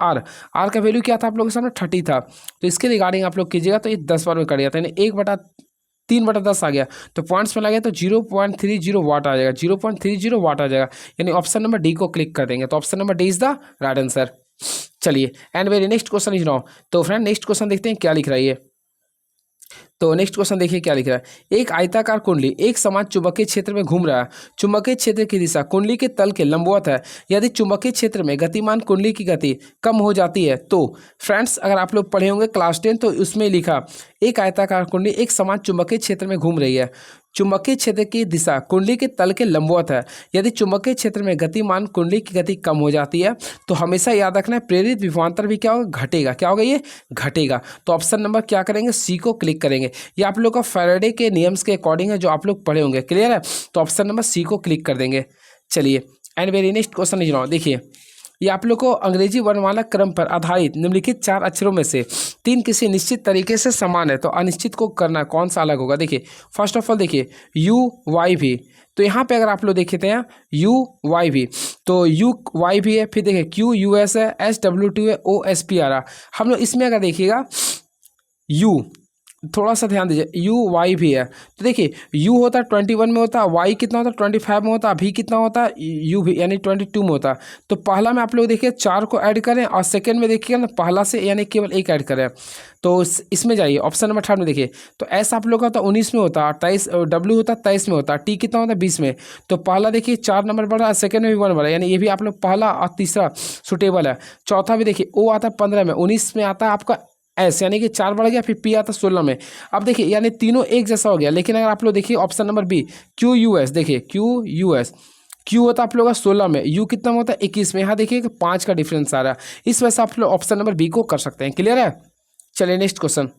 R का वैल्यू क्या था आप लोगों के सामने 30 था। तो इसके रिगार्डिंग आप लोग कीजिएगा तो ये 10 बार में कट जाता है, यानी 1/3/10 आ गया। तो पॉइंट्स में लगे तो 0.30 वाट आ जाएगा, 0.30 वाट आ जाएगा, यानी ऑप्शन नंबर डी को क्लिक कर देंगे। तो option number D is the right answer. चलिए and very next question is now, तो फ्रेंड नेक्स्ट क्वेश्चन देखते हैं क्या लिख रहा है ये। तो नेक्स्ट क्वेश्चन देखिए क्या लिख रहा है। एक आयताकार कुंडली एक समान चुंबकीय क्षेत्र में घूम रहा है। चुंबकीय क्षेत्र की दिशा कुंडली के तल के लंबवत है। यदि चुंबकीय क्षेत्र में गतिमान कुंडली की गति कम हो जाती है तो फ्रेंड्स अगर आप लोग पढ़े होंगे क्लास 10 तो उसमें लिखा एक आयताकार कुंडली एक समान चुंबकीय क्षेत्र में घूम रही है। चुंबकीय क्षेत्र की दिशा कुंडली के तल के लंबवत है। यदि चुंबकीय क्षेत्र में गतिमान कुंडली की गति कम हो जाती है तो हमेशा याद रखना है प्रेरित विभवांतर भी क्या होगा, घटेगा। क्या होगा, ये घटेगा। तो ऑप्शन नंबर क्या करेंगे, सी को क्लिक करेंगे। ये आप लोग का फैराडे के नियम्स के अकॉर्डिंग है जो आप लोग पढ़े होंगे। क्लियर है, तो ऑप्शन नंबर सी को क्लिक कर देंगे। चलिए एंड वेरी नेक्स्ट क्वेश्चन लिख रहा हूँ। देखिए ये आप लोग को अंग्रेजी वर्णमाला क्रम पर आधारित निम्नलिखित 4 अक्षरों में से 3 किसी निश्चित तरीके से समान है तो अनिश्चित को करना कौन सा अलग होगा। देखिए फर्स्ट ऑफ ऑल देखिए यू वाई भी, तो यहाँ पे अगर आप लोग देखते हैं यू वाई भी, तो यू वाई भी है, फिर देखिए क्यू यू एस है, एस डब्ल्यू टी है, ओ एस पी आ रहा। हम लोग इसमें अगर देखिएगा यू, थोड़ा सा ध्यान दीजिए, यू वाई भी है। तो देखिए यू होता है 21 में होता है, वाई कितना होता है 25 में होता है, भी कितना होता है यू भी यानी 22 में होता है। तो पहला में आप लोग देखिए 4 को ऐड करें और सेकंड में देखिए ना पहला से यानी केवल 1 ऐड करें। तो इसमें जाइए ऑप्शन नंबर 3 में देखिए, तो एस आप लोग का होता है 19 में होता है, 23 डब्ल्यू होता है 23 में होता है, टी कितना होता है 20 में। तो पहला देखिए 4 नंबर बढ़ा है, सेकंड में भी 1 बढ़ा यानी ये भी आप लोग पहला और तीसरा सुटेबल है। चौथा भी देखिए ओ आता है 15 में, 19 में आता है आपका एस यानी कि 4 बढ़ गया, फिर पी आता 16 में। अब देखिए यानी तीनों एक जैसा हो गया। लेकिन अगर आप लोग देखिए option number B Q U S, देखिए क्यू यू एस, क्यू होता है आप लोग का 16 में, यू कितना होता है 21 में। यहाँ देखिए कि 5 का डिफरेंस आ रहा है, इस वजह से आप लोग ऑप्शन नंबर बी को कर सकते हैं। क्लियर है, चलिए नेक्स्ट क्वेश्चन।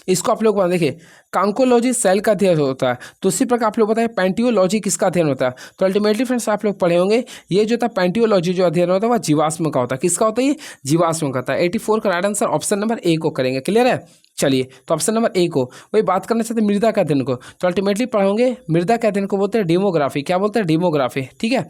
इसको आप लोग देखिए कांकोलॉजी सेल का अध्ययन होता है, तो उसी प्रकार आप लोग बताएं पेंटियोलॉजी किसका अध्ययन होता है। तो अल्टीमेटली फ्रेंड्स आप लोग पढ़े होंगे ये जो था पेंटियोलॉजी जो अध्ययन होता है वह जीवाश्म का होता है। किसका होता है, ये जीवाश्म का होता है। 84 का राइट आंसर ऑप्शन नंबर ए को करेंगे। क्लियर है, चलिए तो ऑप्शन नंबर ए को। वही बात करना चाहते हैं मृदा के अध्ययन को, तो अल्टीमेटली पढ़ोगे मृदा के अध्ययन को बोलते हैं डेमोग्राफी। क्या बोलते हैं, डेमोग्राफी। ठीक है,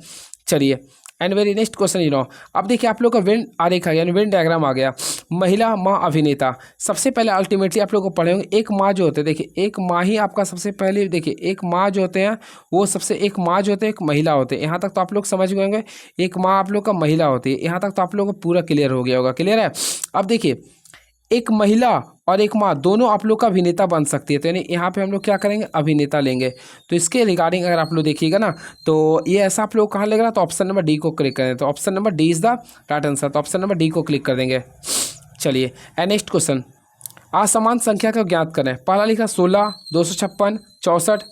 चलिए and very next question you know. अब देखिए आप लोग का वेन आरेखा यानी वेन डायग्राम आ गया। महिला माँ अभिनेता, सबसे पहले अल्टीमेटली आप लोग को पढ़े होंगे एक माँ जो होते हैं, देखिए एक माँ ही आपका सबसे पहले, देखिए एक माँ जो होते हैं वो सबसे, एक माँ जो होते हैं एक महिला होते हैं। यहाँ तक तो आप लोग समझ गए होंगे, एक माँ आप लोग का महिला होती है। यहाँ तक तो आप लोग को पूरा क्लियर हो गया होगा। क्लियर है, अब देखिए एक महिला और एक माँ दोनों आप लोग का अभिनेता बन सकती है, तो यानी यहाँ पे हम लोग क्या करेंगे, अभिनेता लेंगे। तो इसके रिगार्डिंग अगर आप लोग देखिएगा ना तो ये ऐसा आप लोग कहाँ लग रहा है, तो ऑप्शन नंबर डी को क्लिक करें। तो option number D is the right answer, तो ऑप्शन नंबर डी को क्लिक कर देंगे। चलिए एंड नेक्स्ट क्वेश्चन, असमान संख्या को ज्ञात करें। पहला लिखा 16, 256, 64,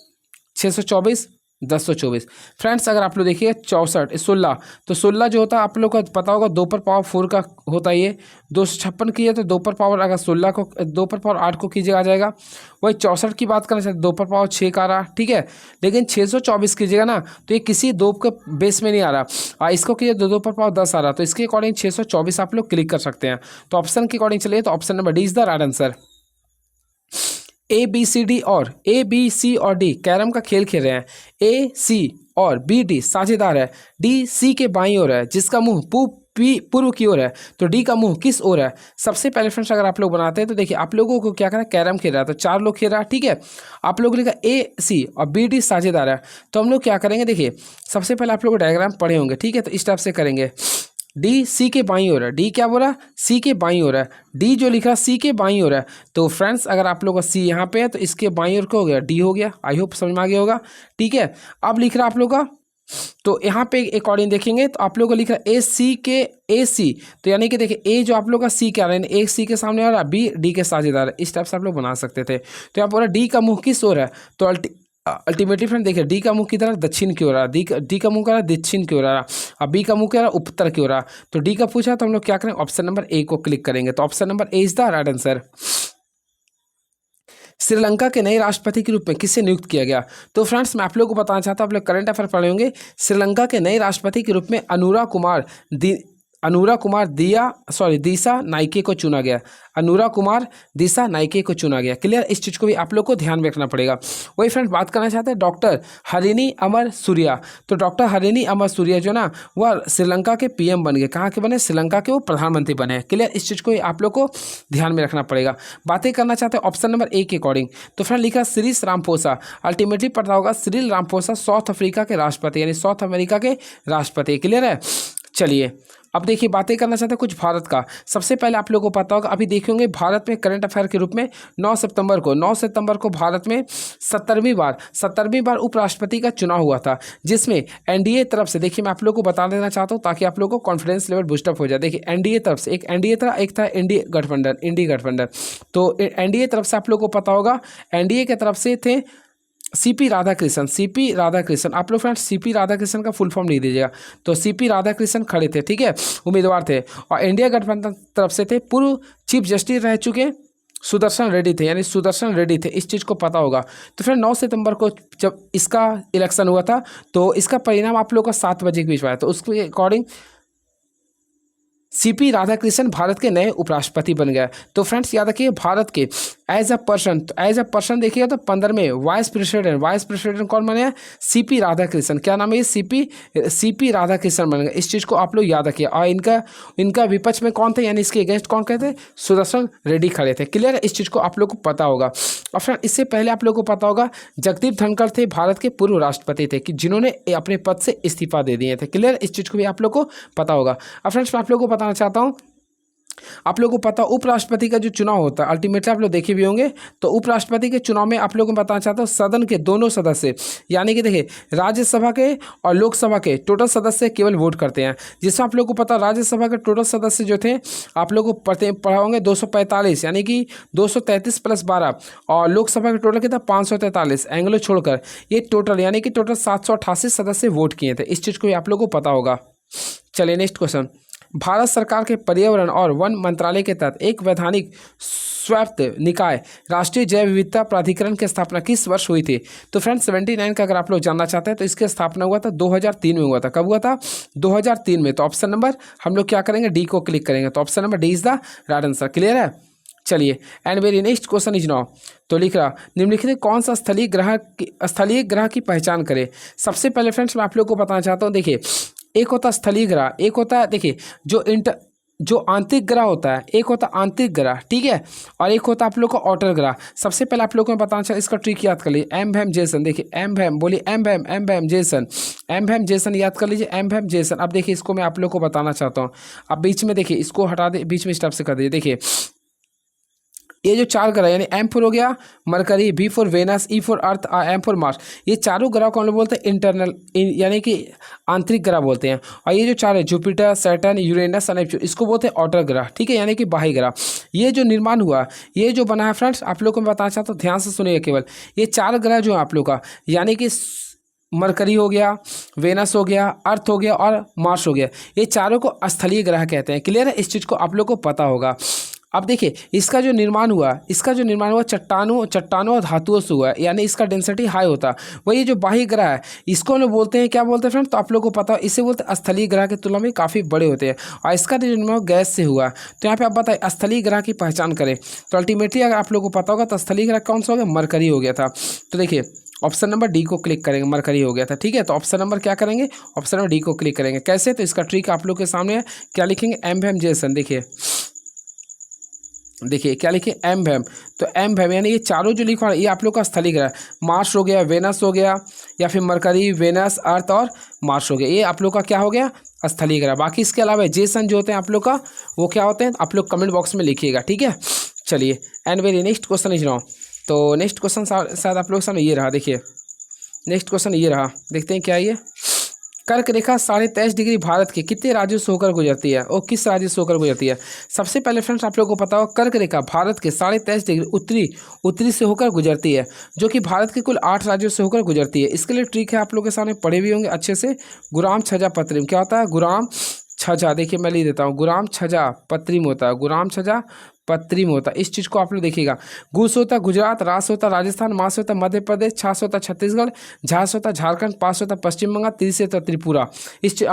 624, 1024। फ्रेंड्स अगर आप लोग देखिए 64 16, तो 16 जो होता है आप लोग को पता होगा 2 पर पावर 4 का होता है ये। 256 की है तो 2 पर पावर, अगर 16 को 2 पर पावर 8 को कीजिएगा आ जाएगा। वही 64 की बात करना चाहते 2 पर पावर 6 का आ रहा, ठीक है। लेकिन 624 कीजिएगा ना तो ये किसी 2 के बेस में नहीं आ रहा, इसको कीजिए 2 पर पावर 10 आ रहा, तो इसके अकॉर्डिंग 624 आप लोग क्लिक कर सकते हैं। तो ऑप्शन के अकॉर्डिंग चलिए, तो option number D is the right answer. A B C D और ए बी सी और डी कैरम का खेल खेल रहे हैं। ए सी और बी डी साझेदार है। डी सी के बाईं ओर है जिसका मुंह पूर्व की ओर है, तो डी का मुंह किस ओर है। सबसे पहले फ्रेंड्स अगर आप लोग बनाते हैं तो देखिए आप लोगों को क्या करना है, कैरम खेल रहा है तो 4 लोग खेल रहा है, ठीक है। आप लोग लिखा ए सी और बी डी साझेदार है, तो हम लोग क्या करेंगे, देखिए सबसे पहले आप लोग डायग्राम पढ़े होंगे, ठीक है। तो इस टाइप से करेंगे, डी सी के बाईं ओर है, डी क्या बोला, सी के बाईं ओर है। डी जो लिखा सी के बाईं ओर है, तो फ्रेंड्स अगर आप लोग का सी यहाँ पे है तो इसके बाईं ओर का हो गया डी हो गया। आई होप समझ में आ गया होगा, ठीक है। अब लिख रहा आप लोग का, तो यहाँ पे अकॉर्डिंग देखेंगे तो आप लोग को लिख रहा है ए सी के ए सी, तो यानी कि देखिए ए जो आप लोग का सी क्या रहा है, ए सी के सामने आ रहा, बी डी के साझेदार है। इस टाइप से आप लोग बना सकते थे। तो यहाँ पर डी का मुँह किस ओर है, तो अल्टीमेटली फ्रेंड देखिए डी का मुंह की तरह दक्षिण की ओर आ रहा, डी का मुंह क्या रहा दक्षिण की ओर आ रहा, अब बी का मुंह क्या रहा उत्तर की ओर आ रहा। तो डी का पूछा तो हम लोग क्या करें, ऑप्शन नंबर ए को क्लिक करेंगे। तो option number A is the right answer. Sri Lanka के नए राष्ट्रपति के रूप में किसे नियुक्त किया गया। तो फ्रेंड्स मैं आप लोगों को बताना चाहता हूँ, आप लोग करंट अफेयर पढ़े होंगे। श्रीलंका के नए राष्ट्रपति के रूप में अनुरा कुमार दिशा नाइके को चुना गया। अनुरा कुमार दिशा नाइके को चुना गया। क्लियर, इस चीज़ को भी आप लोग को ध्यान में रखना पड़ेगा। वही फ्रेंड्स बात करना चाहते हैं डॉक्टर हरिनी अमर सूर्या, तो डॉक्टर हरिनी अमर सूर्या जो ना वह श्रीलंका के पीएम बन गए। कहाँ के बने, श्रीलंका के वो प्रधानमंत्री बने। क्लियर, इस चीज़ को आप लोग को ध्यान में रखना पड़ेगा। बातें करना चाहते हैं ऑप्शन नंबर ए के अकॉर्डिंग, तो फ्रेंड लिखा सिरिल रामाफोसा, अल्टीमेटली पता होगा सिरिल रामाफोसा साउथ अफ्रीका के राष्ट्रपति यानी साउथ अमेरिका के राष्ट्रपति। क्लियर है, चलिए अब देखिए बातें करना चाहते हैं कुछ भारत का। सबसे पहले आप लोगों को पता होगा, अभी देखेंगे भारत में करंट अफेयर के रूप में 9 सितंबर को भारत में 17वीं बार उपराष्ट्रपति का चुनाव हुआ था, जिसमें एनडीए तरफ से, देखिए मैं आप लोगों को बता देना चाहता हूं ताकि आप लोगों को कॉन्फिडेंस लेवल बूस्टअप हो जाए। देखिए एनडीए तरफ से एक था इंडी गठबंधन। तो एनडीए तरफ से आप लोग को पता होगा, एनडीए की तरफ से थे सीपी राधाकृष्णन, सीपी राधाकृष्णन, आप लोग फ्रेंड्स सीपी राधाकृष्णन का फुल फॉर्म लिख दीजिएगा। तो सीपी राधाकृष्णन खड़े थे, ठीक है, उम्मीदवार थे और इंडिया गठबंधन तरफ से थे। पूर्व चीफ जस्टिस रह चुके सुदर्शन रेड्डी थे, यानी सुदर्शन रेड्डी थे, इस चीज़ को पता होगा। तो फिर 9 सितंबर को जब इसका इलेक्शन हुआ था तो इसका परिणाम आप लोग का 7 बजे के बीच में आया। तो उसके अकॉर्डिंग सीपी राधाकृष्णन भारत के नए उपराष्ट्रपति बन गए। तो फ्रेंड्स याद रखिए भारत के एज अ पर्सन, तो एज अ पर्सन देखिए तो 15वें वाइस प्रेसिडेंट कौन बने हैं? सीपी राधाकृष्णन। क्या नाम है ये? सीपी राधाकृष्णन बन गए। इस चीज़ को आप लोग याद रखिए। और इनका विपक्ष में कौन थे, यानी इसके अगेंस्ट कौन कहते हैं? सुदर्शन रेड्डी खड़े थे। क्लियर है? इस चीज़ को आप लोग को पता होगा। और फ्रेंड इससे पहले आप लोग को पता होगा जगदीप धनखड़ थे, भारत के पूर्व राष्ट्रपति थे, कि जिन्होंने अपने पद से इस्तीफा दे दिए थे। क्लियर? इस चीज़ को भी आप लोग को पता होगा। अब फ्रेंड्स मैं आप लोग को बताना चाहता हूँ, आप लोगों को पता उपराष्ट्रपति का जो चुनाव होता है अल्टीमेटली आप लोग देखे भी होंगे। तो उपराष्ट्रपति के चुनाव में आप लोगों को बताना चाहता हूँ सदन के दोनों सदस्य, यानी कि देखिए राज्यसभा के और लोकसभा के टोटल सदस्य केवल वोट करते हैं। जिसमें आप लोगों को पता राज्यसभा के टोटल सदस्य जो थे आप लोग को पढ़ा होंगे 245, यानी कि 233 + 12, और लोकसभा का टोटल कितना 543 एंग्लो छोड़कर, ये टोटल यानी कि टोटल 788 सदस्य वोट किए थे। इस चीज़ को भी आप लोग को पता होगा। चलिए नेक्स्ट क्वेश्चन, भारत सरकार के पर्यावरण और वन मंत्रालय के तहत एक वैधानिक स्वायत्त निकाय राष्ट्रीय जैव विविधता प्राधिकरण की स्थापना किस वर्ष हुई थी? तो फ्रेंड्स 79 का अगर आप लोग जानना चाहते हैं तो इसकी स्थापना हुआ था 2003 में हुआ था। कब हुआ था? 2003 में। तो ऑप्शन नंबर हम लोग क्या करेंगे? डी को क्लिक करेंगे। तो option number D is the right answer. Clear है? चलिए and very next question is now. तो लिख रहा निम्नलिखित में कौन सा स्थलीय ग्रह की पहचान करे? सबसे पहले फ्रेंड्स मैं आप लोग को बताना चाहता हूँ, देखिए एक होता स्थलीय ग्रह, एक होता है देखिए जो आंतरिक ग्रह होता है, एक होता आंतरिक ग्रह, ठीक है, और एक होता आप लोग का ऑटर ग्रह। सबसे पहले आप लोग को बताना चाहिए, इसका ट्रिक याद कर लीजिए, एम भैम जेसन। देखिए एम भैम, बोलिए एम भैम जेसन, एम भैम जेसन याद कर लीजिए, एम भैम जेसन। अब देखिए इसको मैं आप लोग को बताना चाहता हूँ। अब बीच में देखिए इसको हटा दे, बीच में स्टेप से कर दीजिए। देखिए ये जो 4 ग्रह यानी एम फॉर हो गया mercury, B for venus, E for earth, M for mars, ये चारों ग्रह को हम लोग बोलते हैं इंटरनल यानी कि आंतरिक ग्रह बोलते हैं। और ये जो 4 है जुपिटर, सैटर्न, यूरेनस और नेपच्यून, इसको बोलते हैं ऑटर ग्रह, ठीक है, यानी कि बाह्य ग्रह। ये जो निर्माण हुआ, ये जो बना है फ्रेंड्स आप लोग को मैं बताना चाहता हूँ, ध्यान से सुनिए केवल। ये 4 ग्रह जो है आप लोग का, यानी कि मरकरी हो गया, वेनस हो गया, अर्थ हो गया और मार्स हो गया, ये चारों को स्थलीय ग्रह कहते हैं। क्लियर है? इस चीज़ को आप लोग को पता होगा। अब देखिए इसका जो निर्माण हुआ चट्टानों और धातुओं से हुआ है, यानी इसका डेंसिटी हाई होता है। वही जो बाह्य ग्रह है इसको हम लोग बोलते हैं, क्या बोलते हैं फ्रेंड? तो आप लोग को पता है, इसे बोलते हैं स्थलीय ग्रह की तुलना में काफ़ी बड़े होते हैं, और इसका जो निर्माण गैस से हुआ। तो यहाँ पे आप बताइए स्थलीय ग्रह की पहचान करें तो अल्टीमेटली अगर आप लोग को पता होगा तो स्थलीय ग्रह कौन सा हो गया? मरकरी हो गया था। तो देखिए ऑप्शन नंबर डी को क्लिक करेंगे, मरकरी हो गया था, ठीक है। तो ऑप्शन नंबर क्या करेंगे? ऑप्शन नंबर डी को क्लिक करेंगे। कैसे? तो इसका ट्रिक आप लोग के सामने है, क्या लिखेंगे? एम भैम जेसन। देखिए क्या लिखे? एम भैम। तो एम भैम यानी ये चारों जो लिखा है ये आप लोग का स्थलीय ग्रह, मार्स हो गया, वेनस हो गया, या फिर मरकरी, वेनस, अर्थ और मार्स हो गया, ये आप लोग का क्या हो गया? स्थलीय ग्रह। बाकी इसके अलावा जेसन जो होते हैं आप लोग का वो क्या होते हैं आप लोग कमेंट बॉक्स में लिखिएगा, ठीक है। चलिए and very next question is now. तो नेक्स्ट क्वेश्चन शायद आप लोग के सामने ये रहा। देखिए नेक्स्ट क्वेश्चन ये रहा, देखते हैं क्या ये। कर्क रेखा 23.5 डिग्री भारत के कितने राज्यों से होकर गुजरती है और किस राज्य से होकर गुजरती है? सबसे पहले फ्रेंड्स आप लोगों को पता हो कर्क रेखा भारत के 23.5 डिग्री उत्तरी से होकर गुजरती है, जो कि भारत के कुल 8 राज्यों से होकर गुजरती है। इसके लिए ट्रिक है, आप लोगों के सामने पढ़े भी होंगे अच्छे से। गुराम छजा पत्रिम क्या होता है? गुराम छजा, देखिए मैं लिख देता हूँ, गुराम छजा पत्रिम होता है, गुराम छजा पत्रिम होता है। इस चीज़ को आप लोग देखिएगा। गुस होता गुजरात, रास होता राजस्थान, मास होता मध्य प्रदेश, छास होता छत्तीसगढ़, झांस होता झारखंड, पास होता पश्चिम बंगाल, तीस होता त्रिपुरा,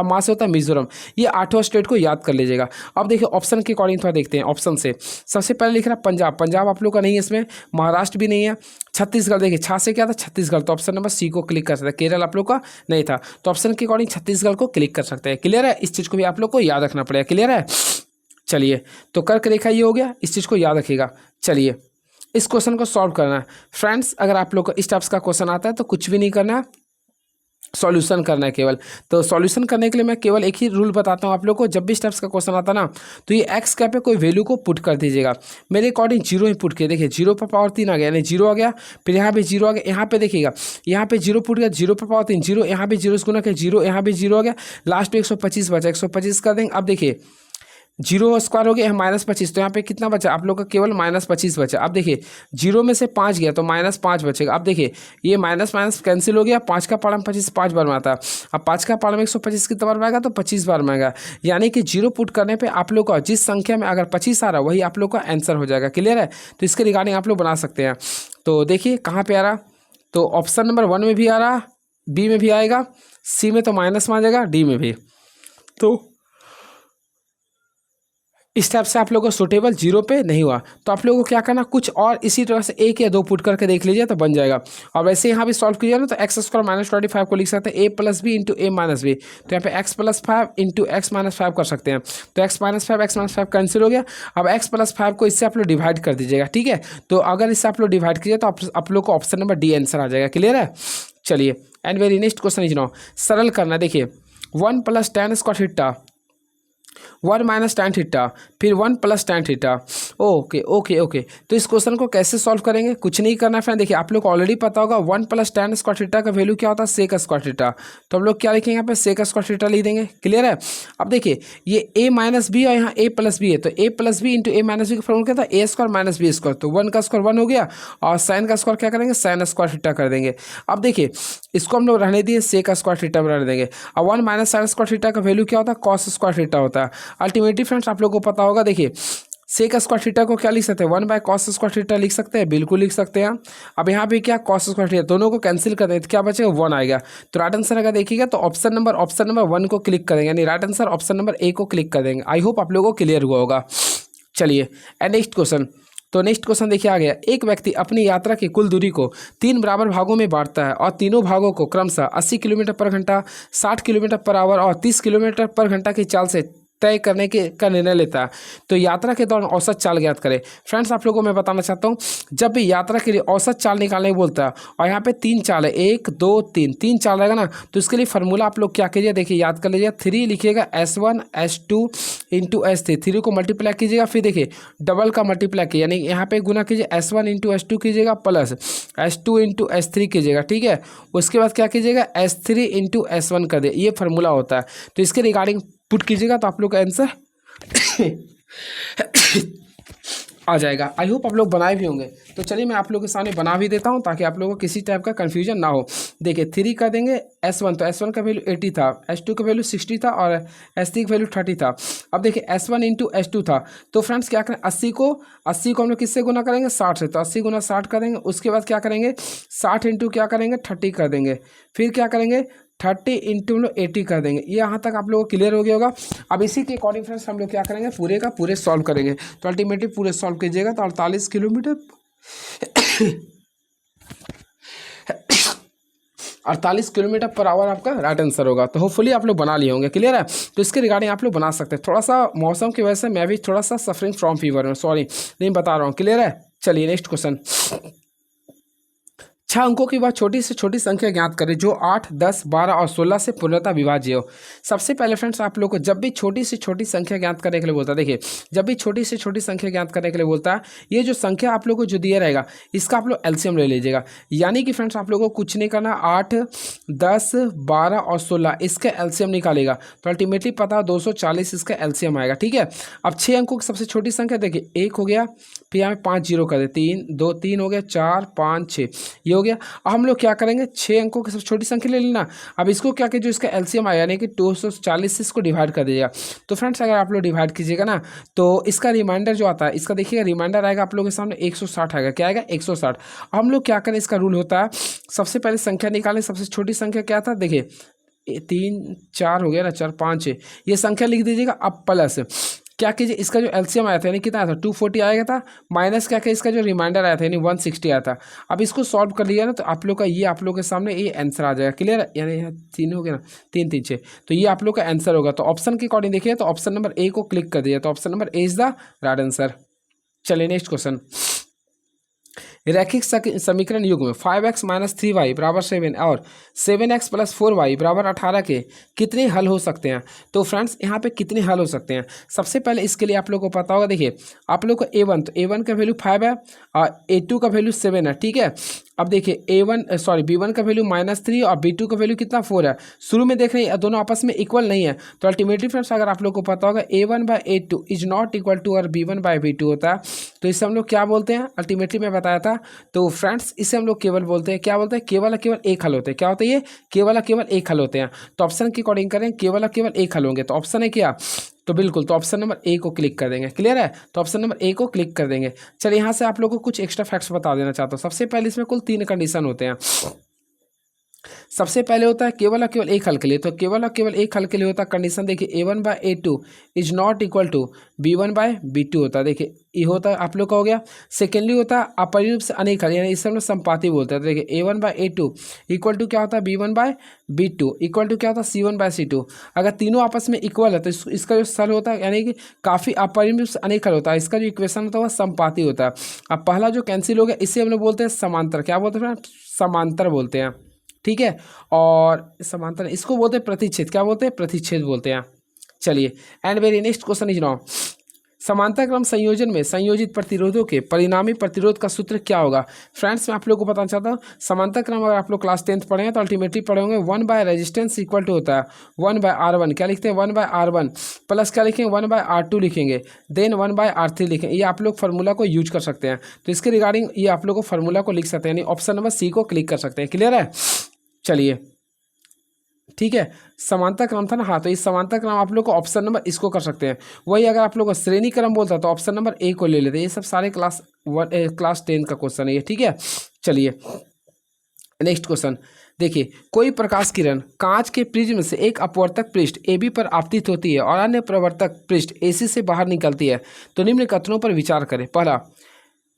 मास होता मिजोरम। ये 8 स्टेट को याद कर लीजिएगा। अब देखिए ऑप्शन के अकॉर्डिंग थोड़ा देखते हैं। ऑप्शन से सबसे पहले लिख रहा पंजाब, पंजाब आप लोग का नहीं है इसमें, महाराष्ट्र भी नहीं है, छत्तीसगढ़, देखिए छा से क्या था? छत्तीसगढ़। तो ऑप्शन नंबर सी को क्लिक कर सकते हैं। केरल आप लोग का नहीं था, तो ऑप्शन के अकॉर्डिंग छत्तीसगढ़ को क्लिक कर सकते हैं। क्लियर है? इस चीज़ को भी आप लोग को याद रखना पड़ेगा। क्लियर है? चलिए तो कर्क रेखा ये हो गया, इस चीज़ को याद रखिएगा। चलिए इस क्वेश्चन को सॉल्व करना है फ्रेंड्स। अगर आप लोग को इस टाइप्स का क्वेश्चन आता है तो कुछ भी नहीं करना है, सॉल्यूशन करना है केवल। तो सॉल्यूशन करने के लिए मैं केवल एक ही रूल बताता हूँ आप लोग को। जब भी स्टेप्स का क्वेश्चन आता ना तो ये एक्स कैप पे कोई वैल्यू को पुट कर दीजिएगा। मेरे अकॉर्डिंग 0 ही पुट किया। देखिए 0 पर पावर 3 आ गया, यानी 0 आ गया, फिर यहाँ पे 0 आ गया, यहाँ पे देखिएगा यहाँ पे 0 पुट गया, 0 पर पावर 3 0, यहाँ पे 0 से गुना किया 0, यहाँ पे 0 आ गया, लास्ट में 125 बचा, 125 कर देंगे। अब देखिए जीरो स्क्वायर हो गया, यहाँ -25, तो यहाँ पे कितना बचा आप लोग का? केवल -25 बचा। अब देखिए जीरो में से 5 गया तो -5 बचेगा। अब देखिए ये माइनस माइनस कैंसिल हो गया, 5 का पावर में 25 5 बार में आता है। अब 5 का पावर में 125 कितना बार में आएगा? तो 25 बार में आएगा। यानी कि जीरो पुट करने पर आप लोग का जिस संख्या में अगर 25 आ रहा है वही आप लोग का आंसर हो जाएगा। क्लियर है? तो इसके रिगार्डिंग आप लोग बना सकते हैं। तो देखिए कहाँ पे आ रहा, तो ऑप्शन नंबर 1 में भी आ रहा, बी में भी आएगा, सी में तो माइनस में आ जाएगा, डी में भी। तो इस टाइप से आप लोगों को सुटेबल जीरो पे नहीं हुआ तो आप लोगों को क्या करना, कुछ और इसी तरह से 1 या 2 पुट करके देख लीजिए तो बन जाएगा। और वैसे यहाँ भी सॉल्व कीजिए ना तो एक्स स्क्वायर -25 को लिख सकते हैं a + b × a - b। तो यहाँ पे x + 5 × x - 5 कर सकते हैं। तो x - 5 x - 5 कैंसिल हो गया। अब x + 5 को इससे आप लोग डिवाइड कर दीजिएगा। ठीक है, तो अगर इससे आप लोग डिवाइड कीजिए तो आप लोग को ऑप्शन नंबर डी आंसर आ जाएगा। क्लियर है? चलिए and very next question is now, सरल करना। देखिए 1 + tan square theta 1 - tan theta फिर 1 + tan theta. Okay okay okay, तो इस क्वेश्चन को कैसे सॉल्व करेंगे? कुछ नहीं करना फ्रेंड। देखिए आप लोग को ऑलरेडी पता होगा 1 + tan स्क्वायर थीटा का वैल्यू क्या होता है? Sec square theta. तो हम लोग क्या लिखेंगे यहाँ पे? सेक स्क्वायर थीटा लिख देंगे। क्लियर है? अब देखिए ये a - b और यहाँ a + b है, तो a + b × a - b का फॉर्मूला क्या था? a² - b²। तो 1 का स्क्वायर 1 हो गया और साइन का स्क्वायर क्या करेंगे? साइन स्क्वायर थीटा कर देंगे। अब देखिए इसको हम लोग रहने दिए, सेक स्क्वायर थीटा रहने देंगे। अब 1 - साइन स्क्वायर थीटा का वैल्यू क्या होता है? कॉस स्क्वायर थीटा होता है। अल्टीमेटली फ्रेंड्स आप लोगों को पता होगा, देखिए सेक स्क्वायर थीटा को क्या लिख सकते हैं? 1/cos स्क्वायर थीटा लिख सकते हैं, बिल्कुल लिख सकते हैं। अब यहाँ पे क्या कॉस स्क्वायर थीटा, दोनों को कैंसिल कर दें तो क्या बचेगा? 1 आएगा। तो राइट आंसर अगर देखिएगा तो ऑप्शन नंबर 1 को क्लिक करेंगे, यानी राइट आंसर ऑप्शन नंबर ए को क्लिक कर देंगे। आई होप आप लोगों को क्लियर हुआ होगा। चलिए एंड नेक्स्ट क्वेश्चन। तो नेक्स्ट क्वेश्चन देखिए आ गया, एक व्यक्ति अपनी यात्रा की कुल दूरी को 3 बराबर भागों में बांटता है और तीनों भागों को क्रमशः 80 किलोमीटर पर घंटा, 60 किलोमीटर पर आवर और 30 किलोमीटर पर घंटा की चाल से तय करने के का निर्णय लेता है। तो यात्रा के दौरान औसत चाल ज्ञात करें। फ्रेंड्स आप लोगों को मैं बताना चाहता हूँ, जब भी यात्रा के लिए औसत चाल निकालने को बोलता है और यहाँ पे 3 चाल है, 1 2 3, 3 चाल रहेगा ना, तो इसके लिए फार्मूला आप लोग क्या कीजिए, देखिए याद कर लीजिए। 3 लिखिएगा S1 S2 × S3, 3 को मल्टीप्लाई कीजिएगा, फिर देखिए डबल का मल्टीप्लाई कीजिए, यानी यहाँ पे गुना कीजिए, S1 × S2 कीजिएगा प्लस S2 × S3 कीजिएगा। ठीक है, उसके बाद क्या कीजिएगा? S3 × S1 कर दे, ये फार्मूला होता है। तो इसके रिगार्डिंग पुट कीजिएगा तो आप लोग का आंसर आ जाएगा। आई होप आप लोग बनाए भी होंगे। तो चलिए मैं आप लोगों के सामने बना भी देता हूं ताकि आप लोगों को किसी टाइप का कंफ्यूजन ना हो। देखिए 3 कर देंगे S1, तो S1 का वैल्यू 80 था, S2 का वैल्यू 60 था और S3 का वैल्यू 30 था। अब देखिए S1 × S2 था, तो फ्रेंड्स क्या करें, 80 को हम लोग किससे गुना करेंगे? 60 से। तो 80 × 60 कर देंगे। उसके बाद क्या करेंगे? 60 × क्या करेंगे? 30 कर देंगे। फिर क्या करेंगे? 30 × हम लोग 80 कर देंगे। ये यहाँ तक आप लोगों को क्लियर हो गया होगा। अब इसी के अकॉर्डिंग फ्रेंड्स हम लोग क्या करेंगे? पूरे का पूरे सॉल्व करेंगे। तो अल्टीमेटली पूरे सॉल्व कीजिएगा तो 48 किलोमीटर 48 किलोमीटर पर आवर आपका राइट आंसर होगा। तो होपफुली आप लोग बना लिए होंगे। क्लियर है? तो इसके रिगार्डिंग आप लोग बना सकते हैं। थोड़ा सा मौसम की वजह से मैं भी थोड़ा सा सफरिंग फ्रॉम फीवर हूँ, सॉरी नहीं बता रहा हूँ। क्लियर है? चलिए नेक्स्ट क्वेश्चन। 6 अंकों की वह छोटी से छोटी संख्या ज्ञात करें जो 8, 10, 12 और 16 से पूर्णतः विभाज्य हो। सबसे पहले फ्रेंड्स आप लोग को जब भी छोटी से छोटी संख्या ज्ञात करने के लिए बोलता है, देखिए जब भी छोटी से छोटी संख्या ज्ञात करने के लिए बोलता है, ये जो संख्या आप लोग को जो दिया रहेगा इसका आप लोग एलसीएम ले लीजिएगा। यानी कि फ्रेंड्स आप लोगों को कुछ नहीं करना, 8, 10, 12 और 16 इसका एलसीएम निकालेगा तो अल्टीमेटली पता 240 इसका एलसीएम आएगा। ठीक है, अब 6 अंकों की सबसे छोटी संख्या देखिए 1 हो गया, फिर यहाँ 5 जीरो कर दे, 3 2 3 हो गया, 4 5 6 ये हो गया। अब हम लोग क्या करेंगे? 6 अंकों की सबसे छोटी संख्या ले लेना। अब इसको क्या कीजिए, इसका एलसीएम आया यानी कि 240 से इसको डिवाइड कर दीजिएगा। तो फ्रेंड्स अगर आप लोग डिवाइड कीजिएगा ना तो इसका रिमाइंडर जो आता है, इसका देखिएगा रिमाइंडर आएगा आप लोगों के सामने 160 आएगा। क्या आएगा? 160। हम लोग क्या करें, इसका रूल होता है सबसे पहले संख्या निकालें। सबसे छोटी संख्या क्या था? देखिए 3 4 हो गया ना, 4 5 6 ये संख्या लिख दीजिएगा। अब प्लस क्या कीजिए, इसका जो एलसीएम आया था यानी कितना आया था? 240 आएगा था, माइनस क्या क्या इसका जो रिमाइंडर आया था यानी 160 आया था। अब इसको सॉल्व कर लिया ना तो आप लोग का ये आप लोग के सामने ये आंसर आ जाएगा। क्लियर है? यानी यहाँ 3 हो गया ना, 3 3 6, तो ये आप लोग का आंसर होगा। तो ऑप्शन के अकॉर्डिंग देखिए तो ऑप्शन नंबर ए को क्लिक कर दिया, तो option number A is the right answer. चलिए नेक्स्ट क्वेश्चन। रैखिक समीकरण युग में 5x - 3y = 7 और 7x + 4y = 18 के कितने हल हो सकते हैं? तो फ्रेंड्स यहाँ पे कितने हल हो सकते हैं? सबसे पहले इसके लिए आप लोग को पता होगा, देखिए आप लोग को a1, तो a1 का वैल्यू 5 है और a2 का वैल्यू 7 है। ठीक है, अब देखिए B1 का वैल्यू -3 और B2 का वैल्यू कितना 4 है। शुरू में देख रहे हैं दोनों आपस में इक्वल नहीं है, तो अल्टीमेटली फ्रेंड्स अगर आप लोग को पता होगा A1/A2 is not equal to और B1/B2 होता है, तो इसे हम लोग क्या बोलते हैं, अल्टीमेटली मैं बताया था। तो फ्रेंड्स इसे हम लोग केवल बोलते हैं, क्या बोलते हैं, केवल एक हल होते हैं। क्या होते हैं ये, केवल एक हल होते हैं। तो ऑप्शन के अकॉर्डिंग करें केवल एक हल होंगे, तो ऑप्शन है क्या, तो बिल्कुल, तो ऑप्शन नंबर ए को क्लिक कर देंगे। क्लियर है, तो ऑप्शन नंबर ए को क्लिक कर देंगे। चलिए यहाँ से आप लोगों को कुछ एक्स्ट्रा फैक्ट्स बता देना चाहता हूँ। सबसे पहले इसमें कुल 3 कंडीशन होते हैं। सबसे पहले होता है केवल एक हल के लिए, तो केवल एक हल के लिए होता है कंडीशन, देखिए A1/A2 is not equal to B1/B2 होता है। देखिए ये होता है आप लोग का हो गया। सेकेंडली होता है अपरिमेय से अनेक हल, यानी इसे हम लोग संपाती बोलते हैं। तो देखिए A1/A2 इक्वल टू क्या होता है, B1/B2 इक्वल टू क्या होता है, C1/C2। अगर तीनों आपस में इक्वल है तो इसका जो हल होता है यानी कि काफ़ी अपरिमेय से अनेक हल होता है, इसका जो इक्वेशन होता है वह संपाती होता है। अब पहला जो कैंसिल हो गया इसे हम लोग बोलते हैं समांतर। क्या बोलते हैं, समांतर बोलते हैं। ठीक है, और समांतर इसको बोलते हैं प्रतिच्छेद। क्या बोलते हैं, प्रतिच्छेद बोलते हैं। चलिए, and very next question is now, समांतर क्रम संयोजन में संयोजित प्रतिरोधों के परिणामी प्रतिरोध का सूत्र क्या होगा। फ्रेंड्स मैं आप लोगों को बताना चाहता हूँ, समांतर क्रम अगर आप लोग क्लास 10th पढ़े हैं तो अल्टीमेटली पढ़े होंगे 1/रेजिस्टेंस इक्वल टू होता है 1/R1। क्या लिखते हैं, 1/R1 प्लस क्या लिखेंगे, 1/R2 लिखेंगे, देन 1/R3 लिखेंगे। ये आप लोग फार्मूला को यूज कर सकते हैं। तो इसके रिगार्डिंग ये आप लोग को फार्मूला को लिख सकते हैं, यानी ऑप्शन नंबर सी को क्लिक कर सकते हैं। क्लियर है, चलिए ठीक है, समांतर क्रम था ना, हाँ, तो इस समांतर क्रम आप लोग को ऑप्शन नंबर इसको कर सकते हैं। वही अगर आप लोग को श्रेणी क्रम बोलता तो ऑप्शन नंबर ए को ले लेते। ये सब सारे क्लास 10 का क्वेश्चन है ये। ठीक है, चलिए नेक्स्ट क्वेश्चन देखिए, कोई प्रकाश किरण कांच के प्रिज्म से एक अपवर्तक पृष्ठ AB पर आपतित होती है और अन्य प्रवर्तक पृष्ठ AC से बाहर निकलती है, तो निम्न कथनों पर विचार करें। पहला,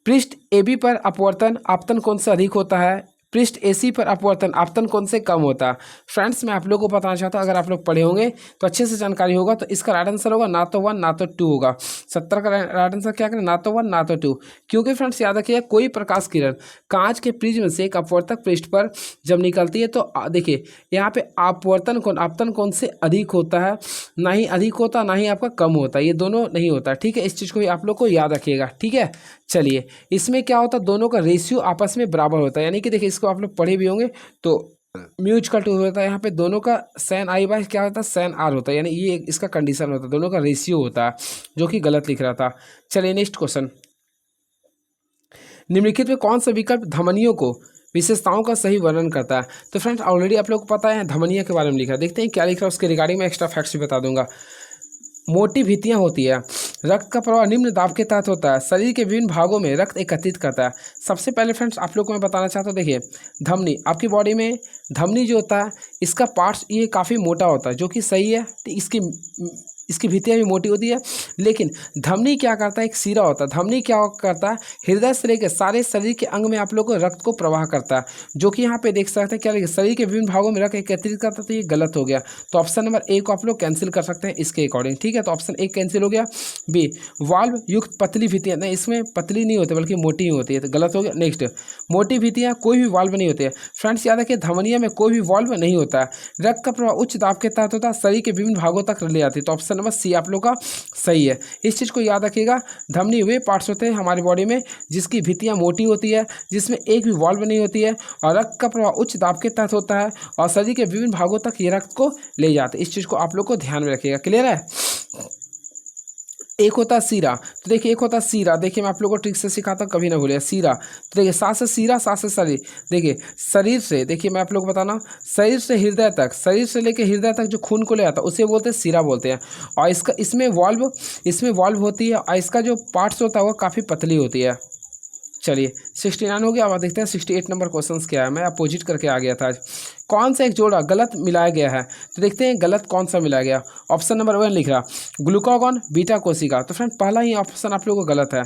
पृष्ठ AB पर अपवर्तन आपतन कौन से अधिक होता है, पृष्ठ AC पर अपवर्तन आपतन कौन से कम होता है। फ्रेंड्स मैं आप लोगों को बताना चाहता हूँ, अगर आप लोग पढ़े होंगे तो अच्छे से जानकारी होगा। तो इसका राइट आंसर होगा ना तो 1 ना तो 2 होगा। 70 का राइट आंसर क्या करें, ना तो 1 ना तो 2। क्योंकि फ्रेंड्स याद रखिए, कोई प्रकाश किरण कांच के प्रिज्म से एक अपवर्तक पृष्ठ पर जब निकलती है तो देखिए यहाँ पे आपतन कौन से अधिक होता है, ना ही अधिक होता ना ही आपका कम होता है, ये दोनों नहीं होता। ठीक है, इस चीज़ को भी आप लोग को याद रखिएगा। ठीक है, चलिए इसमें क्या होता है, दोनों का रेशियो आपस में बराबर होता है, यानी कि देखिए इसको आप लोग पढ़े भी होंगे तो म्यूचुअल टू होता है। यहाँ पे दोनों का sin I/, क्या होता है, sin R होता है, यानी ये इसका कंडीशन होता है, दोनों का रेशियो होता है, जो कि गलत लिख रहा था। चलिए नेक्स्ट क्वेश्चन, निम्नलिखित में कौन सा विकल्प धमनियों को विशेषताओं का सही वर्णन करता है। तो फ्रेंड्स ऑलरेडी आप लोग को पता है धमनियों के बारे में लिखा है, देखते हैं क्या लिख रहा है उसके रिगार्डिंग में एक्स्ट्रा फैक्ट्स भी बता दूंगा। मोटी भित्तियां होती है, रक्त का प्रवाह निम्न दाब के तहत होता है, शरीर के विभिन्न भागों में रक्त एकत्रित करता है। सबसे पहले फ्रेंड्स आप लोग को मैं बताना चाहता हूँ, देखिए धमनी, आपकी बॉडी में धमनी जो होता है इसका पार्ट्स ये काफ़ी मोटा होता है, जो कि सही है। तो इसकी भित्तियाँ भी मोटी होती है, लेकिन धमनी क्या करता है, एक सीरा होता है। धमनी क्या करता है, हृदय से लेकर सारे शरीर के अंग में आप लोग को रक्त को प्रवाह करता है, जो कि यहाँ पे देख सकते हैं क्या लिखे, शरीर के विभिन्न भागों में रक्त एकत्रित करता है, तो ये गलत हो गया। तो ऑप्शन नंबर ए को आप लोग कैंसिल कर सकते हैं इसके अकॉर्डिंग। ठीक है, तो ऑप्शन ए कैंसिल हो गया। बी, वाल्व युक्त पतली भित्तियाँ, नहीं इसमें पतली नहीं होती बल्कि मोटी ही होती है, तो गलत हो गया। नेक्स्ट, मोटी भित्तियाँ कोई भी वाल्व नहीं होती है। फ्रेंड्स याद रखिए धमनिया में कोई भी वाल्व नहीं होता है, रक्त का प्रवाह उच्च दाब के तहत होता है, शरीर के विभिन्न भागों तक ले जाती है। तो ऑप्शन नंबर सी आप लोग का सही है। इस चीज़ को याद रखिएगा, धमनी वे पार्ट्स होते हैं हमारी बॉडी में जिसकी भित्तियाँ मोटी होती है, जिसमें एक भी वाल्व नहीं होती है, और रक्त का प्रवाह उच्च दाब के तहत होता है, और शरीर के विभिन्न भागों तक ये रक्त को ले जाते हैं। इस चीज़ को आप लोग को ध्यान में रखिएगा। क्लियर है, एक होता है सीरा, तो देखिए एक होता है सीरा, देखिए मैं आप लोगों को ट्रिक से सिखाता हूँ, कभी ना भूलिए सीरा। तो देखिए सांस से सीरा, सांस से शरीर, देखिए शरीर से, देखिए मैं आप लोग को बताना, शरीर से हृदय तक, शरीर से लेकर हृदय तक जो खून को ले आता है उसे बोलते हैं सीरा बोलते हैं। और इसमें वाल्व होती है, और इसका जो पार्ट्स होता है वो काफ़ी पतली होती है। चलिए 69 हो गया। अब देखते हैं 68 नंबर क्वेश्चन क्या है। मैं अपोजिट करके आ गया था आज। कौन सा एक जोड़ा गलत मिलाया गया है, तो देखते हैं गलत कौन सा मिलाया गया। ऑप्शन नंबर 1 लिख रहा ग्लूकागॉन बीटा कोशिका, तो फ्रेंड पहला ही ऑप्शन आप लोगों को गलत है।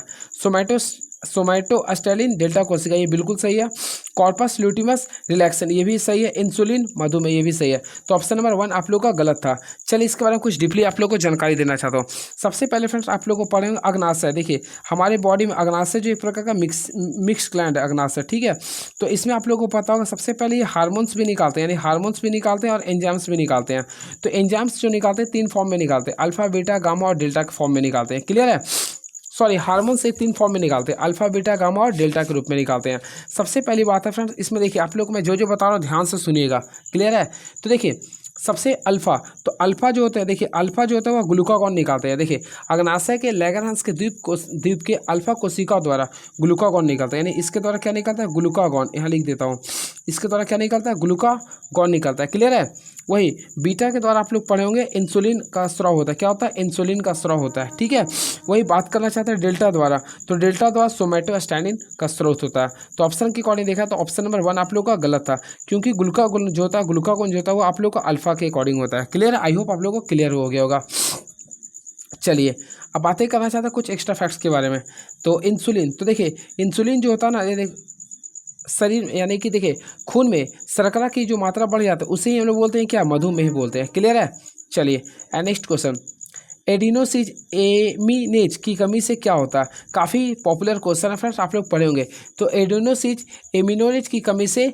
सोमैटोस्टेलिन डेल्टा कोशिका, ये बिल्कुल सही है। कॉर्पस ल्यूटिमस रिलैक्सन, ये भी सही है। इंसुलिन मधुमेह, ये भी सही है। तो ऑप्शन नंबर 1 आप लोग का गलत था। चलिए इसके बारे में कुछ डीपली आप लोग को जानकारी देना चाहता हूँ। सबसे पहले फ्रेंड्स आप लोग को पढ़ेंगे अग्नाशय। देखिए हमारे बॉडी में अग्नाशय जो एक प्रकार का मिक्स ग्लैंड है अग्नाशय, ठीक है। तो इसमें आप लोग को पता होगा सबसे पहले ये हार्मोन्स भी निकालते हैं, यानी हार्मोन्स भी निकालते हैं और एंजाइम्स भी निकालते हैं। तो एंजाइम्स जो निकालते हैं 3 फॉर्म में निकालते हैं, अल्फा बीटा गामा और डेल्टा के फॉर्म में निकालते हैं। क्लियर है, सॉरी हार्मोन्स एक 3 फॉर्म में निकालते हैं, अल्फा बीटा गामा और डेल्टा के रूप में निकालते हैं। सबसे पहली बात है फ्रेंड्स, इसमें देखिए आप लोग को मैं जो जो बता रहा हूँ ध्यान से सुनिएगा, क्लियर है। तो देखिए सबसे अल्फा, तो अल्फा जो होता है, देखिए अल्फा जो होता है वो ग्लूकागॉन निकालते हैं। देखिए अग्नाशय के लैंगरहैंस के द्वीप के अल्फा कोशिका द्वारा ग्लूकागॉन निकलता है, यानी इसके द्वारा क्या निकलता है, ग्लूकागॉन, यहाँ लिख देता हूँ, इसके द्वारा क्या निकलता है, ग्लूकागॉन निकलता है, क्लियर है। वही बीटा के द्वारा आप लोग पढ़े होंगे इंसुलिन का स्राव होता है, क्या होता है, इंसुलिन का स्राव होता है, ठीक है। वही बात करना चाहते हैं डेल्टा द्वारा, तो डेल्टा द्वारा सोमेटोस्टैटिन का स्रोत होता है। तो ऑप्शन के अकॉर्डिंग देखा तो ऑप्शन नंबर 1 आप लोग का गलत था, क्योंकि ग्लूकागॉन जो होता है, ग्लूकागॉन जो होता है वो आप लोग का अल्फा के अकॉर्डिंग होता है, क्लियर है। आई होप आप लोग को क्लियर हो गया होगा। चलिए अब बातें करना चाहता कुछ एक्स्ट्रा फैक्ट्स के बारे में। तो इंसुलिन, तो देखिए इंसुलिन जो होता है ना, ये शरीर यानी कि देखिए खून में शर्करा की जो मात्रा बढ़ जाती है उसे ही हम लोग बोलते हैं क्या, मधुमेह बोलते हैं, क्लियर है। चलिए नेक्स्ट क्वेश्चन, एडिनोसिन एमिनेज की कमी से क्या होता है, काफ़ी पॉपुलर क्वेश्चन है फ्रेंड्स, आप लोग पढ़े होंगे। तो एडिनोसिन एमिनोनेज की कमी से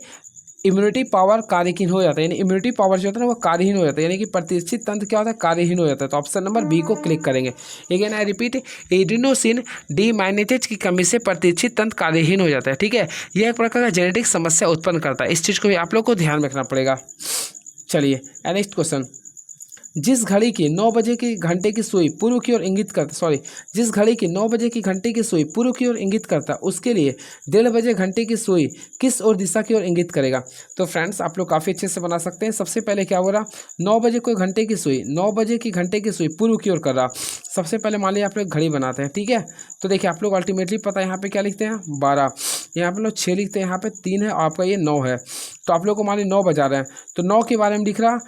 इम्यूनिटी पावर कार्यहीन हो जाता है, यानी इम्यूनिटी पावर जो होता है ना वो कार्यहीन हो जाता है, यानी कि प्रतिरक्षी तंत्र क्या होता है, कार्यहीन हो जाता है। तो ऑप्शन नंबर बी को क्लिक करेंगे। अगेन आई रिपीट, एडिनोसिन डीमाइनेटेज की कमी से प्रतिरक्षी तंत्र कार्यहीन हो जाता है, ठीक है। यह एक प्रकार का जेनेटिक समस्या उत्पन्न करता है, इस चीज़ को भी आप लोग को ध्यान रखना पड़ेगा। चलिए नेक्स्ट क्वेश्चन, जिस घड़ी की 9 बजे की घंटे की सुई पूर्व की ओर इंगित करता, सॉरी जिस घड़ी की 9 बजे की घंटे की सुई पूर्व की ओर इंगित करता, उसके लिए 1:30 बजे घंटे की सुई किस ओर दिशा की ओर इंगित करेगा। तो फ्रेंड्स आप लोग काफ़ी अच्छे से बना सकते हैं। सबसे पहले क्या हो रहा, 9 बजे कोई घंटे की सुई, 9 बजे की घंटे की सुई पूर्व की ओर कर रहा। सबसे पहले मान लीजिए आप लोग घड़ी बनाते हैं, ठीक है। तो देखिए आप लोग अल्टीमेटली पता है यहाँ पे क्या लिखते हैं, 12, यहाँ पे लोग 6 लिखते हैं, यहाँ पे 3 है, आपका ये 9 है। तो आप लोग को मान लीजिए 9 बजा रहे हैं, तो 9 के बारे में लिख रहा,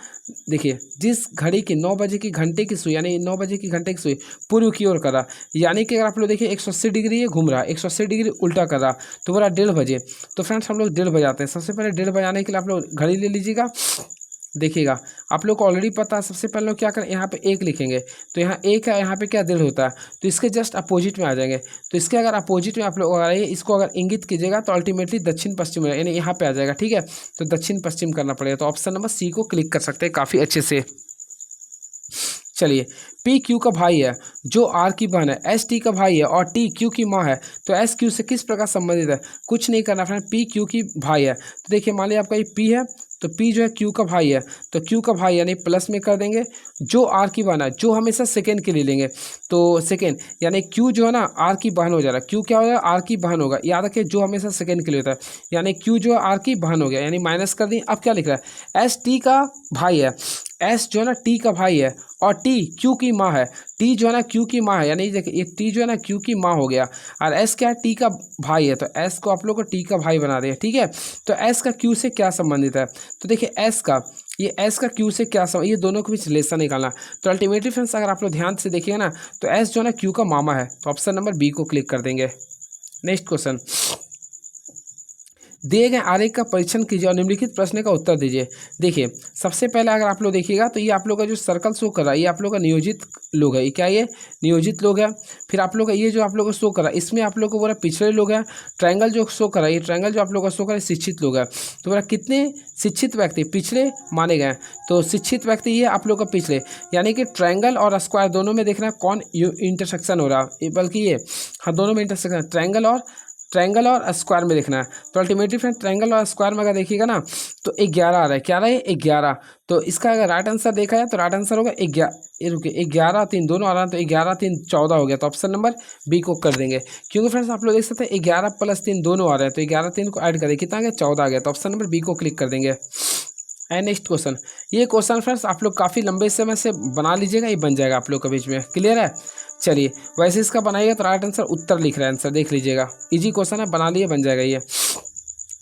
देखिए जिस घड़ी की 9 बजे की घंटे की सुई, यानी 9 बजे की घंटे की सुई पूर्व की ओर कर रहा, यानी कि अगर आप लोग देखिए 180 डिग्री ये घूम रहा है, 180 डिग्री उल्टा कर रहा, तो बोला 1:30 बजे। तो फ्रेंड्स हम लोग 1:30 बजाते हैं। सबसे पहले 1:30 बजाने के लिए आप लोग घड़ी ले लीजिएगा, देखिएगा आप लोग को ऑलरेडी पता है। सबसे पहले लोग क्या करें, यहाँ पे 1 लिखेंगे, तो यहाँ 1 है, यहाँ पे क्या 1:30 होता है, तो इसके जस्ट अपोजिट में आ जाएंगे। तो इसके अगर अपोजिट में आप लोग अगर इसको अगर इंगित कीजिएगा तो अल्टीमेटली दक्षिण पश्चिम यानी यहाँ पे आ जाएगा, ठीक है। तो दक्षिण पश्चिम करना पड़ेगा, तो ऑप्शन नंबर सी को क्लिक कर सकते हैं काफ़ी अच्छे से। चलिए पी क्यू का भाई है, जो आर की बहन है, एस टी का भाई है और टी क्यू की माँ है, तो एस क्यू से किस प्रकार संबंधित है। कुछ नहीं करना फ्रेंड, पी क्यू की भाई है। तो देखिए मान लीजिए आपका ये पी है, तो पी जो है क्यू का भाई है, तो क्यू का भाई यानी प्लस में कर देंगे। जो आर की बहन है, जो हमेशा सेकेंड के लिए लेंगे, तो सेकेंड यानी क्यू जो है ना आर की बहन हो जा रहा है, क्यू क्या हो जाएगा, आर की बहन होगा। याद रखिए जो हमेशा सेकेंड के लिए होता है, यानी क्यू जो है आर की बहन हो गया, यानी माइनस कर दी। अब क्या लिख रहा है, एस टी का भाई है, एस जो है ना टी का भाई है और टी क्यू की माँ है, टी जो है ना क्यू की माँ है, यानी देखिए ये टी जो है ना क्यू की माँ हो गया और एस क्या है, टी का भाई है, तो एस को आप लोग को टी का भाई बना दिया, ठीक है। तो एस का क्यू से क्या संबंधित है, तो देखिए एस का ये एस का क्यू से क्या संबंध, ये दोनों के बीच रिलेशन निकालना। तो अल्टीमेटली फ्रेंड्स अगर आप लोग ध्यान से देखिएगा ना, तो एस जो है ना क्यू का मामा है, तो ऑप्शन नंबर बी को क्लिक कर देंगे। नेक्स्ट क्वेश्चन, दिए गए आरेख का परीक्षण कीजिए और निम्नलिखित प्रश्न का उत्तर दीजिए। देखिए सबसे पहले अगर आप लोग देखिएगा तो ये आप लोग का जो सर्कल शो कर रहा है, ये आप लोग का नियोजित लोग है, ये क्या, ये नियोजित लोग है। फिर आप लोग का ये जो आप लोग को शो कर रहा है, इसमें आप लोग को बोला पिछड़े लोग हैं। ट्रायंगल जो शो कर रहा है, ये ट्रायंगल जो आप लोग का शो कर रहा है शिक्षित लोग है। तो बोला कितने शिक्षित व्यक्ति पिछड़े माने गए, तो शिक्षित व्यक्ति ये आप लोग का पिछड़े, यानी कि ट्रायंगल और स्क्वायर दोनों में देखना कौन इंटरसेक्शन हो रहा है, बल्कि ये हाँ दोनों में इंटरसेक्शन, ट्रायंगल और स्क्वायर में देखना है। तो अल्टीमेटली फ्रेंड ट्रायंगल और स्क्वायर में अगर देखिएगा ना तो 11 आ रहा है, क्या रहा है 11। तो इसका अगर राइट आंसर देखा जाए तो राइट आंसर होगा 11 3 दोनों आ रहा है, तो 11 3 14 हो गया। तो ऑप्शन नंबर बी को कर देंगे, क्योंकि फ्रेंड्स आप लोग देख सकते हैं 11 + 3 दोनों आ रहे हैं, तो 11 3 को ऐड करें कितना आ गया 14 आ गया। तो ऑप्शन नंबर बी को क्लिक कर देंगे। एंड नेक्स्ट क्वेश्चन, ये क्वेश्चन फ्रेंड्स आप लोग काफ़ी लंबे समय से बना लीजिएगा, ये बन जाएगा आप लोग के बीच में, क्लियर है। चलिए वैसे इसका बनाइएगा तो राइट आंसर उत्तर लिख रहा है, आंसर देख लीजिएगा, इजी क्वेश्चन है, बना लिए बन जाएगा ये।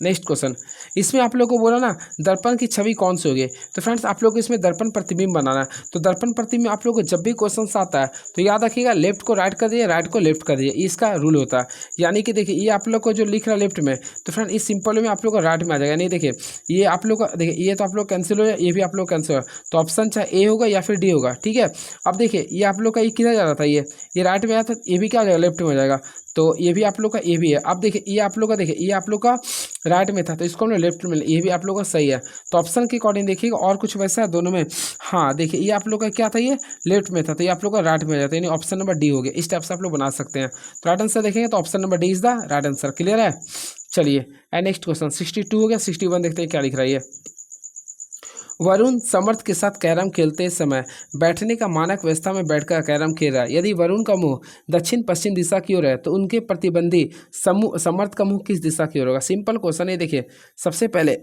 नेक्स्ट क्वेश्चन, इसमें आप लोग को बोला ना दर्पण की छवि कौन सी होगी, तो फ्रेंड्स आप लोग को इसमें दर्पण प्रतिबिंब बनाना है। तो दर्पण प्रतिबिंब आप लोग को जब भी क्वेश्चन आता है तो याद रखिएगा लेफ्ट को राइट कर दीजिए, राइट को लेफ्ट कर दीजिए, इसका रूल होता है। यानी कि देखिए ये आप लोग को जो लिख रहा है लेफ्ट में, तो फ्रेंड इस सिंपल में आप लोग को राइट में आ जाएगा। नहीं देखिए ये आप लोग का, देखिए ये तो आप लोग कैंसिल हो जाए, ये भी आप लोग कैंसिल हो, तो ऑप्शन चाहे ए होगा या फिर डी होगा, ठीक है। अब देखिए ये आप लोग का ये किधर जा रहा था, ये राइट में आया था, ये भी क्या हो जाएगा लेफ्ट में हो जाएगा, तो ये भी आप लोग का ये भी है। अब देखिए ये आप लोग का, देखिए ये आप लोग का राइट में था तो इसको हमने लेफ्ट में, ये भी आप लोगों का सही है। तो ऑप्शन के अकॉर्डिंग देखिएगा और कुछ वैसा है दोनों में। हाँ देखिए ये आप लोग का क्या था, ये लेफ्ट में था तो ये आप लोग का राइट में जाता है, यानी ऑप्शन नंबर डी हो गया। इस टाइप से आप लोग बना सकते हैं। तो राइट आंसर देखेंगे तो option number D is the right answer. Clear है। चलिए एंड नेक्स्ट क्वेश्चन 62 हो गया। 61 देखते हैं क्या लिख रहा है ये। वरुण समर्थ के साथ कैरम खेलते समय बैठने का मानक व्यवस्था में बैठकर कैरम खेल रहा है। यदि वरुण का मुंह दक्षिण पश्चिम दिशा की ओर है तो उनके प्रतिबंधी समूह समर्थ का मुंह किस दिशा की ओर होगा। सिंपल क्वेश्चन है। देखिए सबसे पहले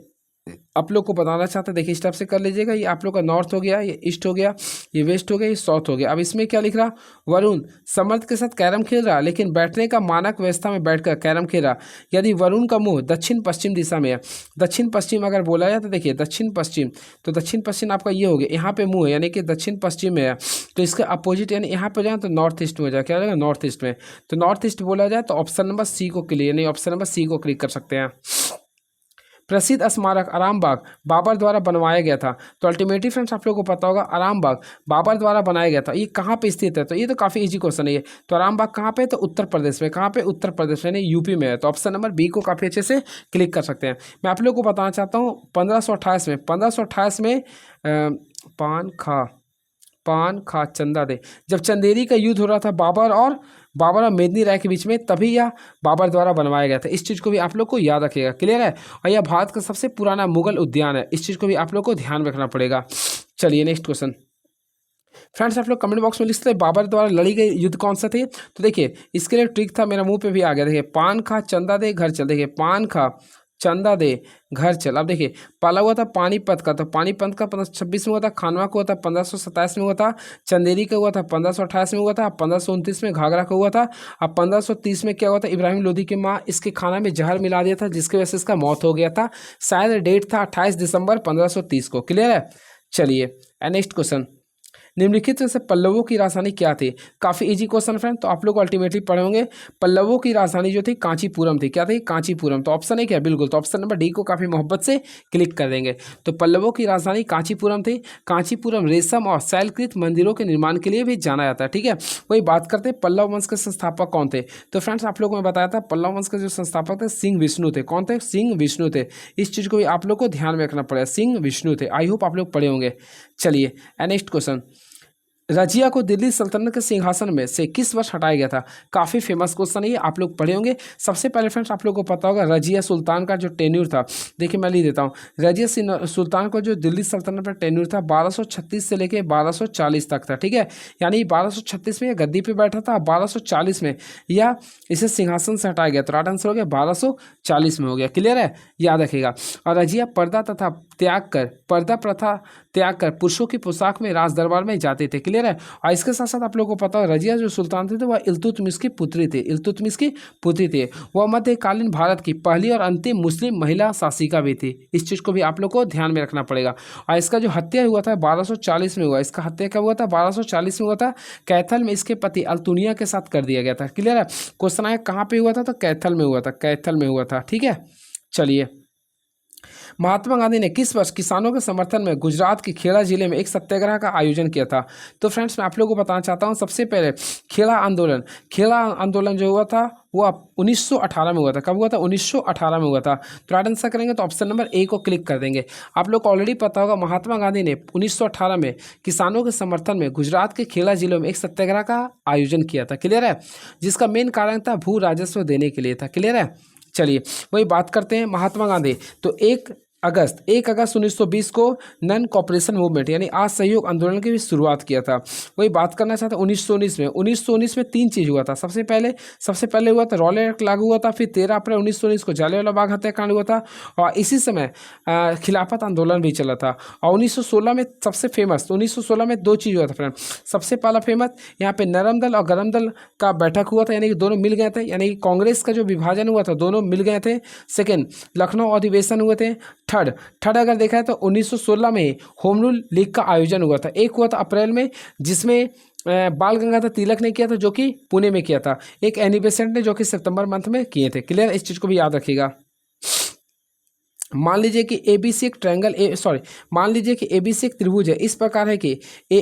आप लोग को बताना चाहते हैं, देखिए इस टाइप से कर लीजिएगा। ये आप लोग का नॉर्थ हो गया, ये ईस्ट हो गया, ये वेस्ट हो गया, ये साउथ हो गया। अब इसमें क्या लिख रहा, वरुण समर्थ के साथ कैरम खेल रहा लेकिन बैठने का मानक व्यवस्था में बैठकर कैरम खेल रहा। यदि वरुण का मुंह दक्षिण पश्चिम दिशा में है, दक्षिण पश्चिम अगर बोला जाए तो देखिए दक्षिण पश्चिम, तो दक्षिण पश्चिम आपका ये हो गया, यहाँ पे मुंह है यानी कि दक्षिण पश्चिम में है। तो इसका अपोजिट यानी यहाँ पे जाए तो नॉर्थ ईस्ट में हो जाए, क्या हो जाएगा नॉर्थ ईस्ट में। तो नॉर्थ ईस्ट बोला जाए तो ऑप्शन नंबर सी को क्लिक, यानी ऑप्शन नंबर सी को क्लिक कर सकते हैं। प्रसिद्ध स्मारक आरामबाग बाबर द्वारा बनवाया गया था। तो अल्टीमेटली फ्रेंड्स आप लोगों को पता होगा आरामबाग बाबर द्वारा बनाया गया था। ये कहाँ पे स्थित है, तो ये तो काफ़ी इजी क्वेश्चन है ये। तो आरामबाग कहाँ पे, तो उत्तर प्रदेश में। कहाँ पे, उत्तर प्रदेश में, यानी यूपी में है। तो ऑप्शन नंबर बी को काफ़ी अच्छे से क्लिक कर सकते हैं। मैं आप लोगों को बताना चाहता हूँ 1528 में पान खा चंदा दे, जब चंदेरी का युद्ध हो रहा था बाबर और मेदिनी राय के बीच में, तभी यह बाबर द्वारा बनवाया गया था। इस चीज़ को भी आप लोग को याद रखिएगा। क्लियर है। और यह भारत का सबसे पुराना मुगल उद्यान है। इस चीज़ को भी आप लोग को ध्यान रखना पड़ेगा। चलिए नेक्स्ट क्वेश्चन फ्रेंड्स आप लोग कमेंट बॉक्स में लिखते हैं बाबर द्वारा लड़ी गई युद्ध कौन सा थे। तो देखिए इसके लिए ट्रिक था, मेरा मुंह पे भी आ गया। देखिए पान खा चंदा दे घर चल, देखिए पान खा चंदा दे घर चल। अब देखिए पहला हुआ था पानीपत का, तो पानीपत का 1526 में हुआ था। खानवा का हुआ था 1527 में हुआ था। चंदेरी का हुआ था 1528 में हुआ था। 1529 में घाघरा का हुआ था। अब 1530 में क्या हुआ था, इब्राहिम लोदी की माँ इसके खाना में जहर मिला दिया था जिसकी वजह से इसका मौत हो गया था। शायद डेट था 28 दिसंबर 1530 को। क्लियर है। चलिए नेक्स्ट क्वेश्चन, निम्नलिखित में से पल्लवों की राजधानी क्या थी। काफ़ी इजी क्वेश्चन फ्रेंड, तो आप लोग अल्टीमेटली पढ़े होंगे। पल्लवों की राजधानी जो थी कांचीपुरम थी। क्या थी, कांचीपुरम। तो ऑप्शन है क्या, बिल्कुल। तो ऑप्शन नंबर डी को काफ़ी मोहब्बत से क्लिक कर देंगे। तो पल्लवों की राजधानी कांचीपुरम थी। कांचीपुरम रेशम और शैलकृत मंदिरों के निर्माण के लिए भी जाना जाता है। ठीक है। वही बात करते हैं पल्लव वंश के संस्थापक कौन थे। तो फ्रेंड्स आप लोगों को मैं बताया था पल्लव वंश के जो संस्थापक थे सिंह विष्णु थे। कौन थे, सिंह विष्णु थे। इस चीज़ को भी आप लोग को ध्यान में रखना पड़ेगा, सिंह विष्णु थे। आई होप आप लोग पढ़े होंगे। चलिए नेक्स्ट क्वेश्चन, रजिया को दिल्ली सल्तनत के सिंहासन में से किस वर्ष हटाया गया था। काफ़ी फेमस क्वेश्चन है ये, आप लोग पढ़े होंगे। सबसे पहले फ्रेंड्स आप लोग को पता होगा रजिया सुल्तान का जो टेन्यूर था, देखिए मैं लिख देता हूँ। रजिया सुल्तान को जो दिल्ली सल्तनत पर टेन्यूर था 1236 से लेके 1240 तक था। ठीक है। यानी 1236 में यह गद्दी पे बैठा था, 1240 में या इसे सिंहासन से हटाया गया। तो राइट आंसर हो गया 1240 में हो गया। क्लियर है, याद रखिएगा। और रजिया पर्दा प्रथा त्याग कर पुरुषों की पोशाक में राज दरबार में जाते थे। क्लियर है। और इसके साथ साथ आप लोगों को पता है रजिया जो सुल्तान थे वह इल्तुतमिश की पुत्री थे। वह मध्यकालीन भारत की पहली और अंतिम मुस्लिम महिला शासिका भी थी। इस चीज़ को भी आप लोग को ध्यान में रखना पड़ेगा। और इसका जो हत्या हुआ था 1240 में हुआ। इसका हत्या कब हुआ था, 1240 में हुआ था। कैथल में इसके पति अल्तुनिया के साथ कर दिया गया था। क्लियर है। क्वेश्चन आया कहाँ पे हुआ था, तो कैथल में हुआ था। ठीक है। चलिए महात्मा गांधी ने किस वर्ष किसानों के समर्थन में गुजरात के खेड़ा जिले में एक सत्याग्रह का आयोजन किया था। तो फ्रेंड्स मैं आप लोगों को बताना चाहता हूं, सबसे पहले खेड़ा आंदोलन जो हुआ था वो 1918 में हुआ था। कब हुआ था, 1918 में हुआ था। तो राइट आंसर करेंगे तो ऑप्शन नंबर ए को क्लिक कर देंगे। आप लोग को ऑलरेडी पता होगा महात्मा गांधी ने 1918 में किसानों के समर्थन में गुजरात के खेड़ा जिलों में एक सत्याग्रह का आयोजन किया था। क्लियर है। जिसका मेन कारण था भू राजस्व देने के लिए था। क्लियर है। चलिए वही बात करते हैं महात्मा गांधी। तो 1 अगस्त 1920 को नन कॉपरेशन मूवमेंट यानी असहयोग आंदोलन की भी शुरुआत किया था। वही बात करना चाहता हूँ 1919 में 3 चीज़ हुआ था। सबसे पहले हुआ था रॉलेट एक्ट लागू हुआ था। फिर 13 अप्रैल 1919 को जलियांवाला बाग हत्याकांड हुआ था। और इसी समय खिलाफत आंदोलन भी चला था। और 1916 में सबसे फेमस 1916 में 2 चीज़ हुआ था फ्रेंड। सबसे पहला फेमस यहाँ पे नरम दल और गरम दल का बैठक हुआ था, यानी कि दोनों मिल गए थे, यानी कि कांग्रेस का जो विभाजन हुआ था दोनों मिल गए थे। सेकेंड लखनऊ अधिवेशन हुए थे। थर्ड अगर देखा है तो 1916 में होम रूल लीग का आयोजन हुआ था। एक हुआ था अप्रैल में जिसमें बाल गंगाधर तिलक ने किया था जो कि पुणे में किया था। एक एनी बेसेंट ने जो कि सितंबर मंथ में किए थे। क्लियर, इस चीज़ को भी याद रखिएगा। मान लीजिए कि ABC एक त्रिभुज है। इस प्रकार है कि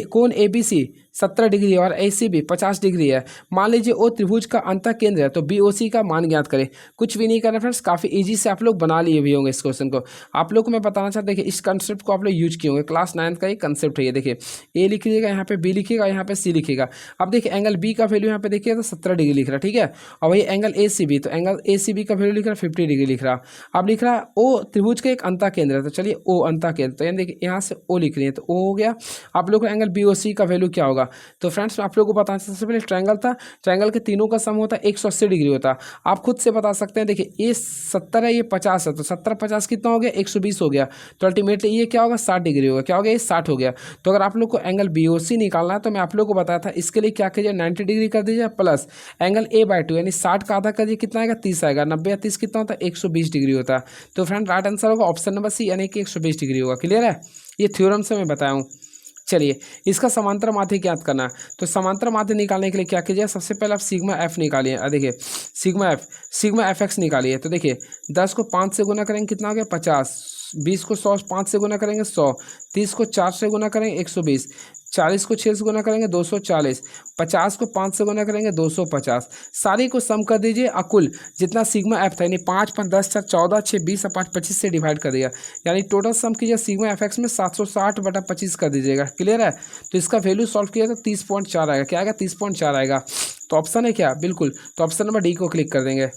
कोण ABC 70 डिग्री और ACB 50 डिग्री है। मान लीजिए ओ त्रिभुज का अंतः केंद्र है, तो BOC का मान ज्ञात करें। कुछ भी नहीं करना फ्रेंड्स, काफ़ी इजी से आप लोग बना लिए भी होंगे इस क्वेश्चन को। आप लोग को मैं बताना चाहता, देखिए इस कंसेप्ट को आप लोग यूज किए होंगे, क्लास 9 का ये कंसेप्ट है। ये देखिए A लिखिएगा, यहाँ पे B लिखिएगा, यहाँ पे C लिखिएगा। अब देखिए एंगल B का वैल्यू यहाँ पे देखिए तो 70 डिग्री लिख रहा है, ठीक है। और वही एंगल ACB, तो एंगल ACB का वैल्यू लिख रहा है 50 डिग्री लिख रहा। अब लिख रहा है O त्रिभुज का एक अंतः केंद्र है, तो चलिए O अंतः केंद्र, तो यानी देखिए यहाँ से O लिख रही है तो O हो गया। आप लोग को एंगल BOC का वैल्यू क्या होगा, तो फ्रेंड्स आप लोग को बताना, सबसे पहले ट्रायंगल था, ट्रायंगल के तीनों का सम होता है 180 डिग्री होता। आप खुद से बता सकते हैं, देखिए ये 70 है, ये 50 है, तो 70 50 कितना हो गया, 120 हो गया। तो अल्टीमेटली ये क्या होगा, 60 डिग्री होगा। क्या हो गया, ये 60 हो गया। तो अगर आप लोग को एंगल BOC निकालना है, तो मैं आप लोग को बताया था, इसके लिए क्या कीजिए, 90 डिग्री कर दीजिए प्लस एंगल A/2 यानी 60 का आधा कर दीजिए, कितना आएगा, 30 आएगा। 90 या 30 कितना होता है, 120 डिग्री होता है। तो फ्रेंड राइट आंसर होगा ऑप्शन नंबर C यानी कि 120 डिग्री होगा। क्लियर है, ये थ्योरम से मैं बताया हूँ। चलिए इसका समांतर माध्य ज्ञात करना है, तो समांतर माध्य निकालने के लिए क्या कीजिए, सबसे पहले आप सिग्मा एफ निकालिए। देखिए सिग्मा एफ एक्स निकालिए। तो देखिए 10 को 5 से गुना करेंगे, कितना हो गया, 50। 20 को 100 5 से गुना करेंगे, 100। 30 को 4 से गुना करेंगे, 120। 40 को 6 से गुना करेंगे, 240। 50 को 5 से गुना करेंगे, 250। सारी को सम कर दीजिए, अकुल जितना सिग्मा एफ था, यानी 5 5 10 4 14 6 20 और 5 25 से डिवाइड कर दिया, यानी टोटल सम कीजिए सिग्मा एफ एक्स में 760/25 कर दीजिएगा। क्लियर है, तो इसका वैल्यू सॉल्व किया तो 30.4 आएगा। क्या आएगा, 30.4 आएगा। तो ऑप्शन है क्या, बिल्कुल, तो ऑप्शन नंबर डी को क्लिक कर देंगे।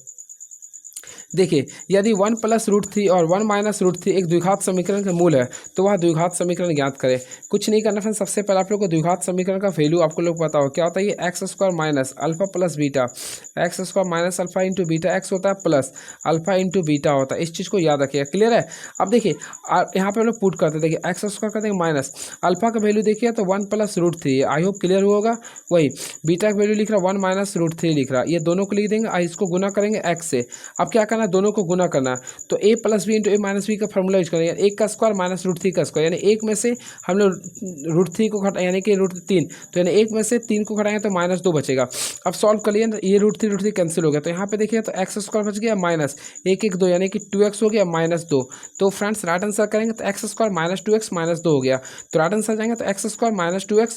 देखिए यदि 1 + √3 और 1 - √3 एक द्विघात समीकरण का मूल है, तो वह द्विघात समीकरण ज्ञात करें। कुछ नहीं करना फ्रेंड्स, सबसे पहले आप लोग को द्विघात समीकरण का वैल्यू आपको लोग पता हो क्या होता है, ये x² - alpha + beta, x² - alpha into beta, x होता है प्लस अल्फा इंटू बीटा होता है। इस चीज़ को याद रखिएगा। क्लियर है, अब देखिए यहाँ पे हम लोग पुट करते हैं, देखिए x² कर देंगे माइनस अल्फा का वैल्यू देखिए तो 1 + √3, आई होप क्लियर हुआ होगा। वही बीटा का वैल्यू लिख रहा है 1 - √3 लिख रहा, ये दोनों को लिख देंगे, इसको गुना करेंगे x से। अब क्या करना, दोनों को गुना करना, तो a + b into a - b का फॉर्मूला यूज करेंगे, 1 का स्क्वायर माइनस √3 का स्क्वायर, यानी 1 में से हम लोग √3 को घटा, यानी कि √3, तो यानी 1 में से 3 को घटाएंगे तो -2 बचेगा। अब सॉल्व कर लिए, ये √3 कैंसिल हो गया, तो यहाँ पे देखिए तो x² बच गया माइनस 1 1 2, यानी कि 2x हो गया -2। तो फ्रेंड्स राइट आंसर करेंगे तो x² - 2x - 2 हो गया। तो राइट आंसर जाएंगे तो x² - 2x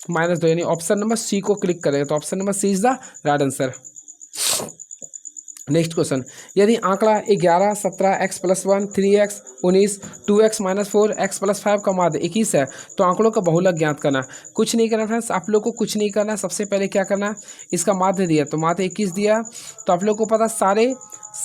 - 2, यानी ऑप्शन नंबर C को क्लिक करेंगे, तो option number C is the right answer. Next question, यदि आंकड़ा 11 17 x + 1 3x 19 2x - 4 x + 5 का माध्य 21 है, तो आंकड़ों का बहुलक ज्ञात करना। कुछ नहीं करना फ्रेंड्स, आप लोग को कुछ नहीं करना। सबसे पहले क्या करना, इसका माध्य दिया, तो माध्य 21 दिया, तो आप लोग को पता सारे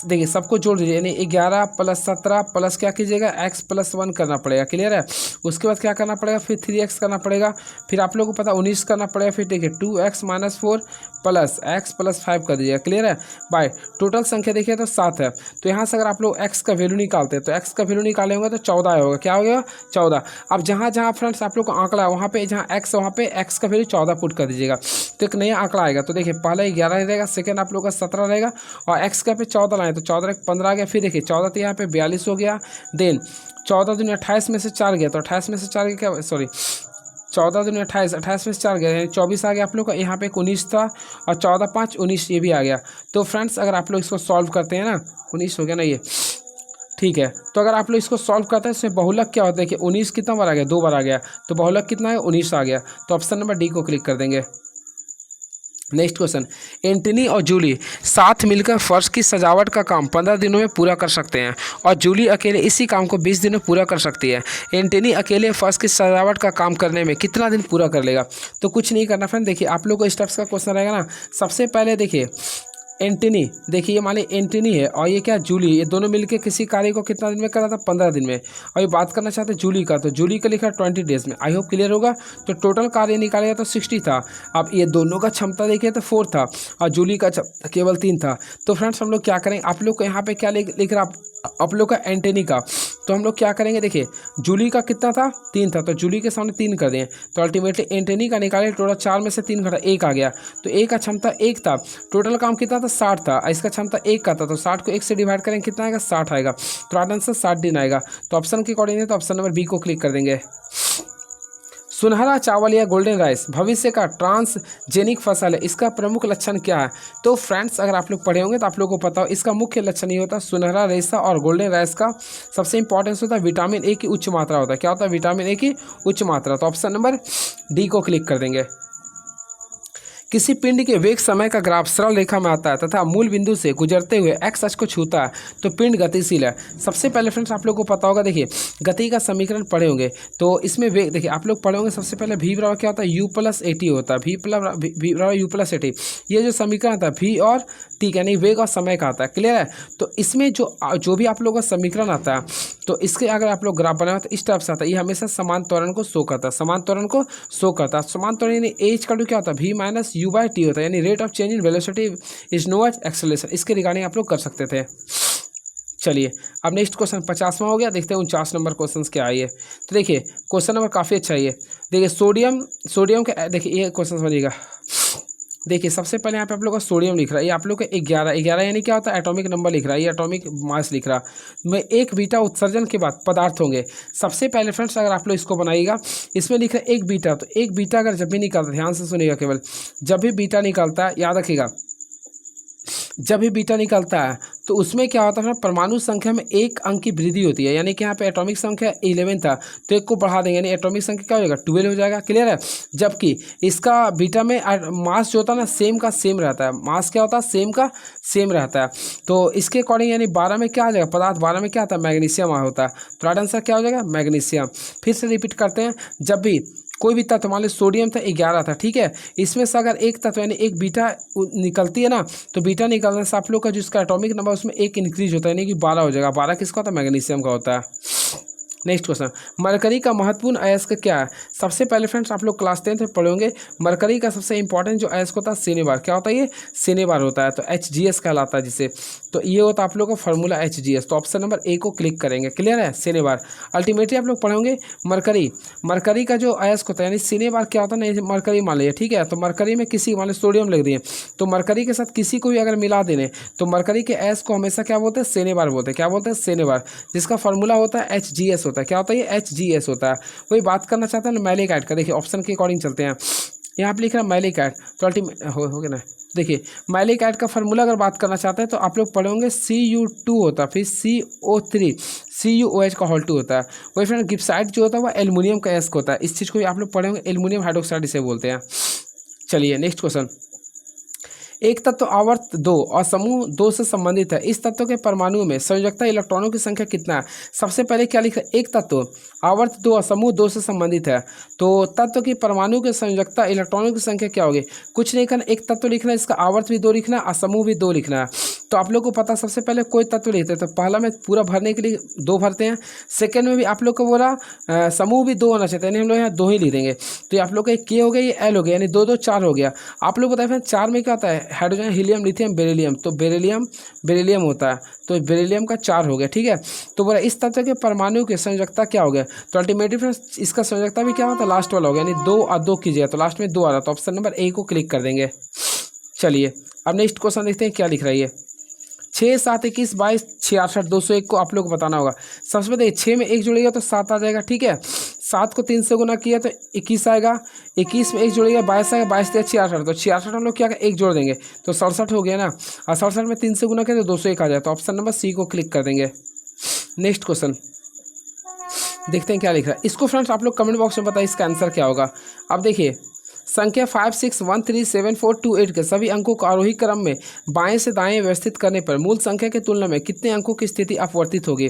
देखिए सबको जोड़ दीजिए, यानी 11 + 17 प्लस क्या कीजिएगा, x + 1 करना पड़ेगा। क्लियर है, उसके बाद क्या करना पड़ेगा, फिर 3x करना पड़ेगा, फिर आप लोग को पता 19 करना पड़ेगा, फिर देखिए 2x - 4 प्लस x + 5 कर दीजिएगा। क्लियर है, बाय टोटल संख्या देखिए तो 7 है। तो यहाँ से अगर आप लोग x का वैल्यू निकालते हैं, तो x का वैल्यू निकाले होंगे तो 14 होगा। क्या हो गया, 14। अब जहाँ जहाँ फ्रेंड्स आप लोग को आंकड़ा है, वहाँ पे जहाँ x है, वहाँ पे x का वैल्यू 14 पुट कर दीजिएगा, तो एक नया आंकड़ा आएगा। तो देखिए पहले 11 रहेगा, सेकंड आप लोग का 17 रहेगा, और x का पे 14 लाए तो 14 15 आ गया। फिर देखिए 14 तो यहाँ पे 42 हो गया, देन 14 दूनी 28 में से 4 गया, तो 28 में से 4 गया, क्या सॉरी 14 दूनी 28, 28 में से 4 गया, यानी 24 आ गया आप लोग का। यहाँ पे 19 था, और 14 5 19 ये भी आ गया। तो फ्रेंड्स अगर आप लोग इसको सॉल्व करते हैं ना, 19 हो गया ना ये, ठीक है। तो अगर आप लोग इसको सॉल्व करते हैं, इसमें बहुलक क्या होता है कि 19 कितना बार आ गया, 2 बार आ गया, तो बहुलक कितना है, 19 आ गया। तो ऑप्शन नंबर डी को क्लिक कर देंगे। नेक्स्ट क्वेश्चन, एंटनी और जूली साथ मिलकर फर्श की सजावट का काम 15 दिनों में पूरा कर सकते हैं, और जूली अकेले इसी काम को 20 दिनों में पूरा कर सकती है। एंटनी अकेले फर्श की सजावट का काम करने में कितना दिन पूरा कर लेगा। तो कुछ नहीं करना फ्रेंड, देखिए आप लोग को स्टेप्स का क्वेश्चन रहेगा ना। सबसे पहले देखिए एंटनी, देखिए ये मान ली एंटनी है, और ये क्या जूली, ये दोनों मिलकर किसी कार्य को कितना दिन में करा था, 15 दिन में। और ये बात करना चाहते हैं जूली का, तो जूली का लिखा 20 डेज में। आई होप क्लियर होगा। तो टोटल कार्य निकालेगा तो 60 था। अब ये दोनों का क्षमता देखिए तो 4 था, और जूली का केवल 3 था। तो फ्रेंड्स हम लोग क्या करेंगे, आप लोग को यहाँ पे क्या लिख रहा आप लोग का एंटनी का, तो हम लोग क्या करेंगे, देखिए जूली का कितना था, 3 था, तो जूली के सामने 3 कर दें, तो अल्टीमेटली एंटनी का निकाले, टोटल 4 में से 3 घटा 1 आ गया। तो A का क्षमता 1 था, टोटल काम कितना था, 60 था, इसका क्षमता 1 का था, तो 60 को 1 से डिवाइड करेंगे कितना आएगा, 60 आएगा। तो राइट आंसर 60 दिन आएगा। तो ऑप्शन के अकॉर्डिंग है, तो ऑप्शन नंबर बी को क्लिक कर देंगे। सुनहरा चावल या गोल्डन राइस भविष्य का ट्रांसजेनिक फसल है, इसका प्रमुख लक्षण क्या है। तो फ्रेंड्स अगर आप लोग पढ़े होंगे तो आप लोगों को पता हो, इसका मुख्य लक्षण ये होता है, सुनहरा रेशा और गोल्डन राइस का सबसे इंपॉर्टेंस होता है विटामिन A की उच्च मात्रा होता है। क्या होता है, विटामिन A की उच्च मात्रा। तो ऑप्शन नंबर डी को क्लिक कर देंगे। किसी पिंड के वेग समय का ग्राफ सरल रेखा में आता है तथा मूल बिंदु से गुजरते हुए एक्स अक्ष को छूता है तो पिंड गतिशील है। सबसे पहले फ्रेंड्स आप लोग को पता होगा, देखिए गति का समीकरण पढ़े होंगे तो इसमें वेग, देखिए आप लोग पढ़े होंगे सबसे पहले v बराबर क्या होता है, u प्लस ए टी होता है, v बराबर u प्लस ए टी। ये जो समीकरण आता है v और t यानी वेग और समय का आता है, क्लियर है। तो इसमें जो भी आप लोगों का समीकरण आता है तो इसके अगर आप लोग ग्राफ बनाए तो इस टाइप से आता है, ये हमेशा समान त्वरण को शो करता है, समान त्वरण को शो करता है। समान त्वरण यानी एच का क्या होता है, v minus U by T होता है, यानी rate of change in velocity is known as acceleration. इसके रिगार्डिंग आप लोग कर सकते थे। चलिए अब नेक्स्ट क्वेश्चन 50वां हो गया, देखते हैं 49 नंबर क्वेश्चन क्या है ये। तो देखिए क्वेश्चन नंबर काफ़ी अच्छा है ये। देखिए सोडियम का, देखिए ये क्वेश्चन समझिएगा। देखिए सबसे पहले यहाँ पे आप लोग का सोडियम लिख रहा है, ये आप लोग का 11 यानी क्या होता है, एटॉमिक नंबर लिख रहा है, ये एटॉमिक मास लिख रहा है। मैं एक बीटा उत्सर्जन के बाद पदार्थ होंगे। सबसे पहले फ्रेंड्स अगर आप लोग इसको बनाइएगा, इसमें लिख रहा है एक बीटा, तो एक बीटा अगर जब भी निकलता, ध्यान से सुनिएगा केवल, जब भी बीटा निकलता है याद रखिएगा, जब भी बीटा निकलता है तो उसमें क्या होता है, परमाणु संख्या में एक अंक की वृद्धि होती है। यानी कि यहाँ पे एटॉमिक संख्या 11 था तो एक को बढ़ा देंगे, यानी एटॉमिक संख्या क्या हो जाएगा, 12 हो जाएगा, क्लियर है। जबकि इसका बीटा में मास जो होता है ना सेम का सेम रहता है, मास क्या होता है, सेम का सेम रहता है। तो इसके अकॉर्डिंग यानी 12 में क्या आ जाएगा, पदार्थ 12 में क्या आता है, मैग्नीशियम होता है। तो राइट आंसर क्या हो जाएगा, मैग्नीशियम। फिर से रिपीट करते हैं, जब भी कोई भी तत्व, मान लो सोडियम था 11 था, ठीक है, इसमें से अगर एक तत्व यानी एक बीटा निकलती है ना, तो बीटा निकलने से आप लोग का जो इसका एटॉमिक नंबर उसमें एक इंक्रीज होता है, यानी कि 12 हो जाएगा। 12 किसका होता है, मैग्नीशियम का होता है। नेक्स्ट क्वेश्चन, मरकरी का महत्वपूर्ण अयस्क क्या है। सबसे पहले फ्रेंड्स आप लोग क्लास 10th में पढ़ोगे, मरकरी का सबसे इंपॉर्टेंट जो अयस्क होता है सिनेबार, क्या होता है, ये सिनेबार होता है, तो HGS कहलाता है जिसे। तो ये होता है आप लोग का फॉर्मूला HGS। तो ऑप्शन नंबर ए को क्लिक करेंगे, क्लियर है, सिनेबार। अल्टीमेटली आप लोग पढ़ोगे मरकरी का जो अयस्क होता है यानी सिनेबार क्या होता है ना, मरकरी मान लीजिए, ठीक है, तो मरकरी में किसी मान लो सोडियम लिख दिए, तो मरकरी के साथ किसी को भी अगर मिला देने तो मरकरी के अयस्क को हमेशा क्या बोलते हैं, सिनेबार बोलते हैं। क्या बोलते हैं, सिनेबार, जिसका फॉर्मूला होता है HGS होता है। क्या होता है, ये HGS होता है। वही बात करना चाहता है ना मैलिकाइट का, देखिए ऑप्शन के अकॉर्डिंग चलते हैं। यहाँ पे लिख रहा है मैलिकाइट, तो अल्टीमेट हो गया ना। देखिए मैलिकाइट का फार्मूला अगर बात करना चाहते हैं तो आप लोग पढ़ोगे Cu2 होता है, फिर CO3 CuOH का होल 2 होता है। वही फ्रेंड गिब्साइट जो होता है वह एल्युमिनियम का एस्क होता है। इस चीज़ को भी आप लोग पढ़ेंगे, एल्युमिनियम हाइड्रोक्साइड इसे बोलते हैं। चलिए नेक्स्ट क्वेश्चन, एक तत्व आवर्त 2 और समूह 2 से संबंधित है, इस तत्व के परमाणुओं में संयोजकता इलेक्ट्रॉनों की संख्या कितना है। सबसे पहले क्या लिखा है, एक तत्व आवर्त 2 और समूह 2 से संबंधित है, तो तत्व की परमाणु की संयोजकता इलेक्ट्रॉनों की संख्या क्या होगी, कुछ नहीं करना, एक तत्व लिखना है, इसका आवर्त भी 2 लिखना है और समूह भी 2 लिखना है। तो आप लोग को पता, सबसे पहले कोई तत्व लिखते हैं तो पहला में पूरा भरने के लिए 2 भरते हैं, सेकेंड में भी आप लोग को बोला समूह भी 2 होना चाहिए, यानी हम लोग यहाँ 2 ही लिख देंगे। तो आप लोग का के हो गया, ये एल हो गया, यानी 2 2 4 हो गया। आप लोग बताए 4 में क्या होता है, हाइड्रोजन हीलियम लिथियम बेरिलियम, तो बेरिलियम होता है, तो बेरिलियम का 4 हो गया, ठीक है। तो बोला इस तत्व के परमाणु की संयोजकता क्या हो गया, तो अल्टीमेटली फ्रेंड्स इसका संयोजकता भी क्या होता है, लास्ट वाला हो गया, यानी 2 और 2 कीजिएगा तो लास्ट में 2 आ रहा, तो ऑप्शन नंबर ए को क्लिक कर देंगे। चलिए अब नेक्स्ट क्वेश्चन देखते हैं क्या लिख रही है। 6 7 21 22 66 201 को आप लोग को बताना होगा। सबसे पहले 6 में 1 जोड़ेगा तो 7 आ जाएगा, ठीक है। 7 को 3 से गुना किया तो 21 आएगा, 21 में 1 जोड़ेगा 22 आएगा, 22 से 66, तो 66 हम लोग क्या 1 जोड़ देंगे तो 67 हो गया ना, और 67 में 3 से गुना किया तो 201 आ जाए, तो ऑप्शन नंबर सी को क्लिक कर देंगे। नेक्स्ट क्वेश्चन देखते हैं क्या लिख रहा है। इसको फ्रेंड्स आप लोग कमेंट बॉक्स में बताइए इसका आंसर क्या होगा। अब देखिए संख्या 5 6 1 3 7 4 2 8 के सभी अंकों को आरोही क्रम में बाएं से दाएं व्यवस्थित करने पर मूल संख्या की तुलना में कितने अंकों की स्थिति अपवर्तित होगी।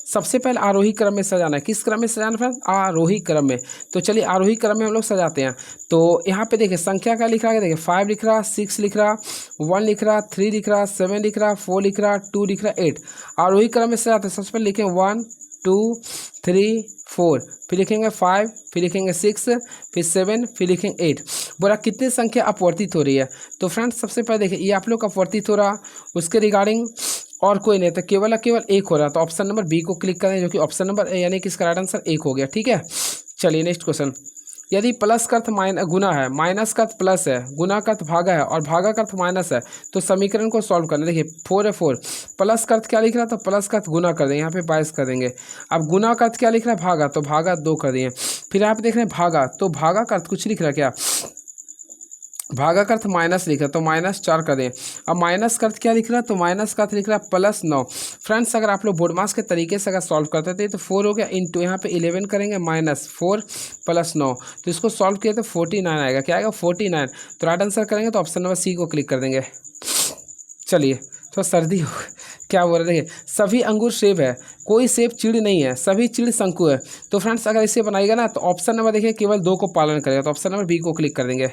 सबसे पहले आरोही क्रम में सजाना है, किस क्रम में सजाना फ्रेंड्स, आरोही क्रम में। तो चलिए आरोही क्रम में हम लोग सजाते हैं। तो यहाँ पे देखिए संख्या क्या लिख रहा है, देखिए 5 लिख रहा, 6 लिख रहा, 1 लिख रहा, 3 लिख रहा, 7 लिख रहा, 4 लिख रहा, 2 लिख रहा, 8। आरोही क्रम में सजाते हैं, सबसे पहले लिखें 1 2 3 4, फिर लिखेंगे 5, फिर लिखेंगे 6, फिर 7, फिर लिखेंगे 8। बोला कितनी संख्या अपवर्तित हो रही है। तो फ्रेंड्स सबसे पहले देखिए ये आप लोग अपवर्तित हो रहा, उसके रिगार्डिंग और कोई नहीं, तो केवल 1 हो रहा, तो ऑप्शन नंबर बी को क्लिक करें, जो कि ऑप्शन नंबर यानी कि इसका राइट आंसर 1 हो गया, ठीक है। चलिए नेक्स्ट क्वेश्चन, यदि प्लस का अर्थ गुना है, माइनस का अर्थ प्लस है, गुना का अर्थ भागा है और भागा का अर्थ माइनस है, तो समीकरण को सॉल्व करना। देखिए 4 है 4, प्लस का अर्थ क्या लिख रहा है, तो प्लस का अर्थ गुना कर देंगे, यहाँ पे 22 कर देंगे। अब गुना का अर्थ क्या लिख रहा है, भागा, तो भागा 2 कर दिए। फिर यहाँ पे देख रहे हैं भागा, तो भागा का अर्थ कुछ लिख रहा है क्या, भागा का अर्थ माइनस लिखा तो -4 कर दें। अब माइनस का अर्थ क्या लिख रहा है, तो माइनस का अर्थ लिख रहा है +9। फ्रेंड्स अगर आप लोग बोर्ड मास के तरीके से अगर सॉल्व करते थे तो 4 हो गया इंटू यहाँ पे 11 करेंगे -4 + 9, तो इसको सॉल्व किया तो 49 आएगा। क्या आएगा 49। तो राइट आंसर करेंगे तो ऑप्शन नंबर सी को क्लिक कर देंगे। चलिए थोड़ा सर्दी हो क्या बोल रहे, देखिए सभी अंगूर सेब है, कोई सेब चिड़ नहीं है, सभी चिड़ शंकु है। तो फ्रेंड्स अगर इसे बनाएगा ना तो ऑप्शन नंबर देखिए केवल 2 को पालन करेगा, तो ऑप्शन नंबर बी को क्लिक कर देंगे।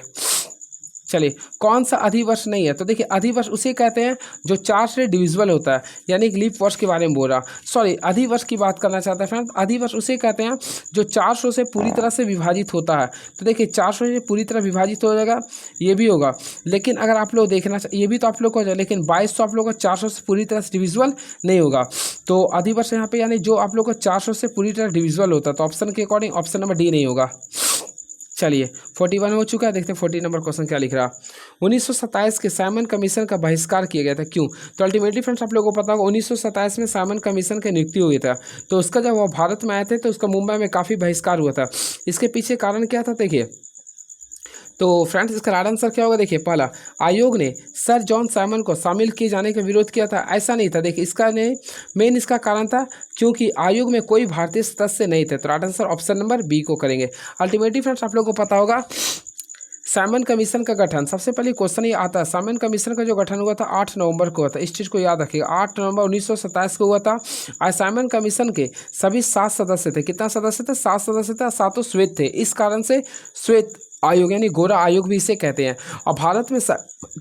चलिए कौन सा अधिवर्ष नहीं है, तो देखिए अधिवर्ष उसे कहते हैं जो 4 से डिविजिबल होता है, यानी कि लीप वर्ष के बारे में बोल रहा, सॉरी अधिवर्ष की बात करना चाहता है फ्रेंड्स। अधिवर्ष उसे कहते हैं जो 400 से पूरी तरह से विभाजित होता है। तो देखिए 400 से पूरी तरह विभाजित हो जाएगा, ये भी होगा, लेकिन अगर आप लोग देखना ये भी तो आप लोग को हो जाए, लेकिन 2200 आप लोग को 400 से पूरी तरह से डिविजिबल नहीं होगा। तो अधिवर्ष यहाँ पे यानी जो आप लोग को 400 से पूरी तरह डिविजिबल होता है, तो ऑप्शन के अकॉर्डिंग ऑप्शन नंबर डी नहीं होगा। चलिए 41 हो चुका है, देखते हैं 40 नंबर क्वेश्चन क्या लिख रहा। 1927 के साइमन कमीशन का बहिष्कार किया गया था, क्यों? तो अल्टीमेटली फ्रेंड्स आप लोगों को पता होगा 1927 में साइमन कमीशन की नियुक्ति हुई था, तो उसका जब वो भारत में आए थे तो उसका मुंबई में काफ़ी बहिष्कार हुआ था। इसके पीछे कारण क्या था देखिए, तो फ्रेंड्स इसका राइट आंसर क्या होगा, देखिए पहला आयोग ने सर जॉन साइमन को शामिल किए जाने का विरोध किया था, ऐसा नहीं था। देखिए इसका ने मेन इसका कारण था क्योंकि आयोग में कोई भारतीय सदस्य नहीं थे, तो right answer option number B को करेंगे। अल्टीमेटली फ्रेंड्स आप लोगों को पता होगा साइमन कमीशन का गठन, सबसे पहले क्वेश्चन ये आता है, साइमन कमीशन का जो गठन हुआ था 8 नवंबर को हुआ था, इस चीज़ को याद रखिएगा, 8 नवंबर 1927 को हुआ था। और साइमन कमीशन के सभी 7 सदस्य थे, कितना सदस्य थे, 7 सदस्य थे, 7 श्वेत थे, इस कारण से श्वेत आयोग यानी गोरा आयोग भी इसे कहते हैं। और भारत में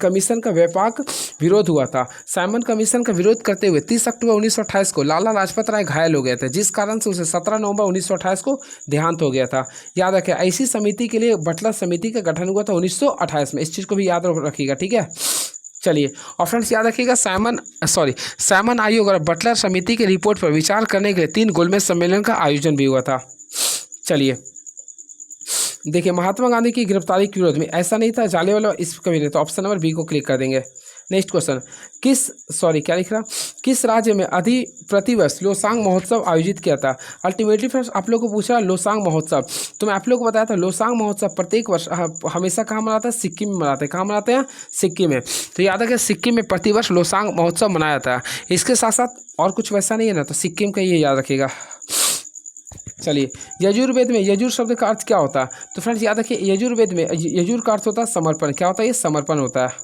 कमीशन का व्यापक विरोध हुआ था। साइमन कमीशन का विरोध करते हुए 30 अक्टूबर 1928 को लाला लाजपत राय घायल हो गए थे, जिस कारण से उसे 17 नवंबर 1928 को देहांत हो गया था। याद रखें ऐसी समिति के लिए बटलर समिति का गठन हुआ था 1928 में, इस चीज़ को भी याद रखिएगा, ठीक है। चलिए और फ्रेंड्स याद रखिएगा साइमन आयोग और बटलर समिति की रिपोर्ट पर विचार करने के लिए 3 गोलमेज सम्मेलन का आयोजन भी हुआ था। चलिए देखिए महात्मा गांधी की गिरफ्तारी के विरोध में, ऐसा नहीं था जालियांवाला इस कभी नहीं, तो ऑप्शन नंबर बी को क्लिक कर देंगे। नेक्स्ट क्वेश्चन, किस राज्य में प्रतिवर्ष लोसांग महोत्सव आयोजित किया था? अल्टीमेटली फ्रेंड्स आप लोग को पूछा लोसांग महोत्सव, तो मैं आप लोग को बताया था लोसांग महोत्सव प्रत्येक वर्ष हमेशा कहाँ मनाता है, सिक्किम में मनाते हैं। कहाँ मनाते हैं, सिक्किम में। तो याद है कि सिक्किम में प्रतिवर्ष लोसांग महोत्सव मनाया था। इसके साथ साथ और कुछ वैसा नहीं है ना, तो सिक्किम का ये याद रखिएगा। चलिए यजुर्वेद में यजुर शब्द का अर्थ क्या होता है? तो फ्रेंड्स याद रखिए यजुर्वेद में यजुर का अर्थ होता है समर्पण। क्या होता है, ये समर्पण होता है।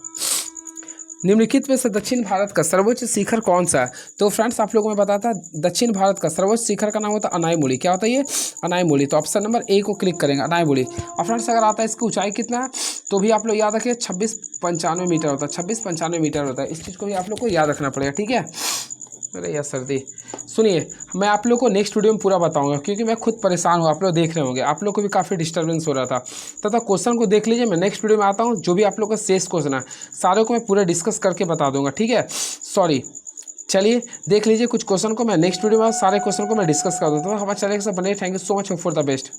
निम्नलिखित में से दक्षिण भारत का सर्वोच्च शिखर कौन सा है? तो फ्रेंड्स आप लोगों को मैं बताता दक्षिण भारत का सर्वोच्च शिखर का नाम होता है अनायमुड़ी। क्या होता है ये, अनायमुड़ी। तो ऑप्शन नंबर ए को क्लिक करेंगे, अनायमुड़ी। और फ्रेंड्स अगर आता है इसकी ऊंचाई कितना है, तो भी आप लोग याद रखिए 2695 मीटर होता है, 2695 मीटर होता है। इस चीज़ को भी आप लोग को याद रखना पड़ेगा, ठीक है। अरे यार सर्दी, सुनिए मैं आप लोग को नेक्स्ट वीडियो में पूरा बताऊंगा, क्योंकि मैं खुद परेशान हूँ, आप लोग देख रहे होंगे, आप लोग को भी काफ़ी डिस्टर्बेंस हो रहा था। तथा क्वेश्चन को देख लीजिए, मैं नेक्स्ट वीडियो में आता हूँ, जो भी आप लोग का शेष क्वेश्चन है सारे को मैं पूरा डिस्कस करके बता दूंगा, ठीक है। सॉरी, चलिए देख लीजिए कुछ क्वेश्चन को, मैं नेक्स्ट वीडियो में सारे क्वेश्चन को मैं डिस्कस कर दूँगा। हमारे चैनल के साथ बने, thank you so much for the best.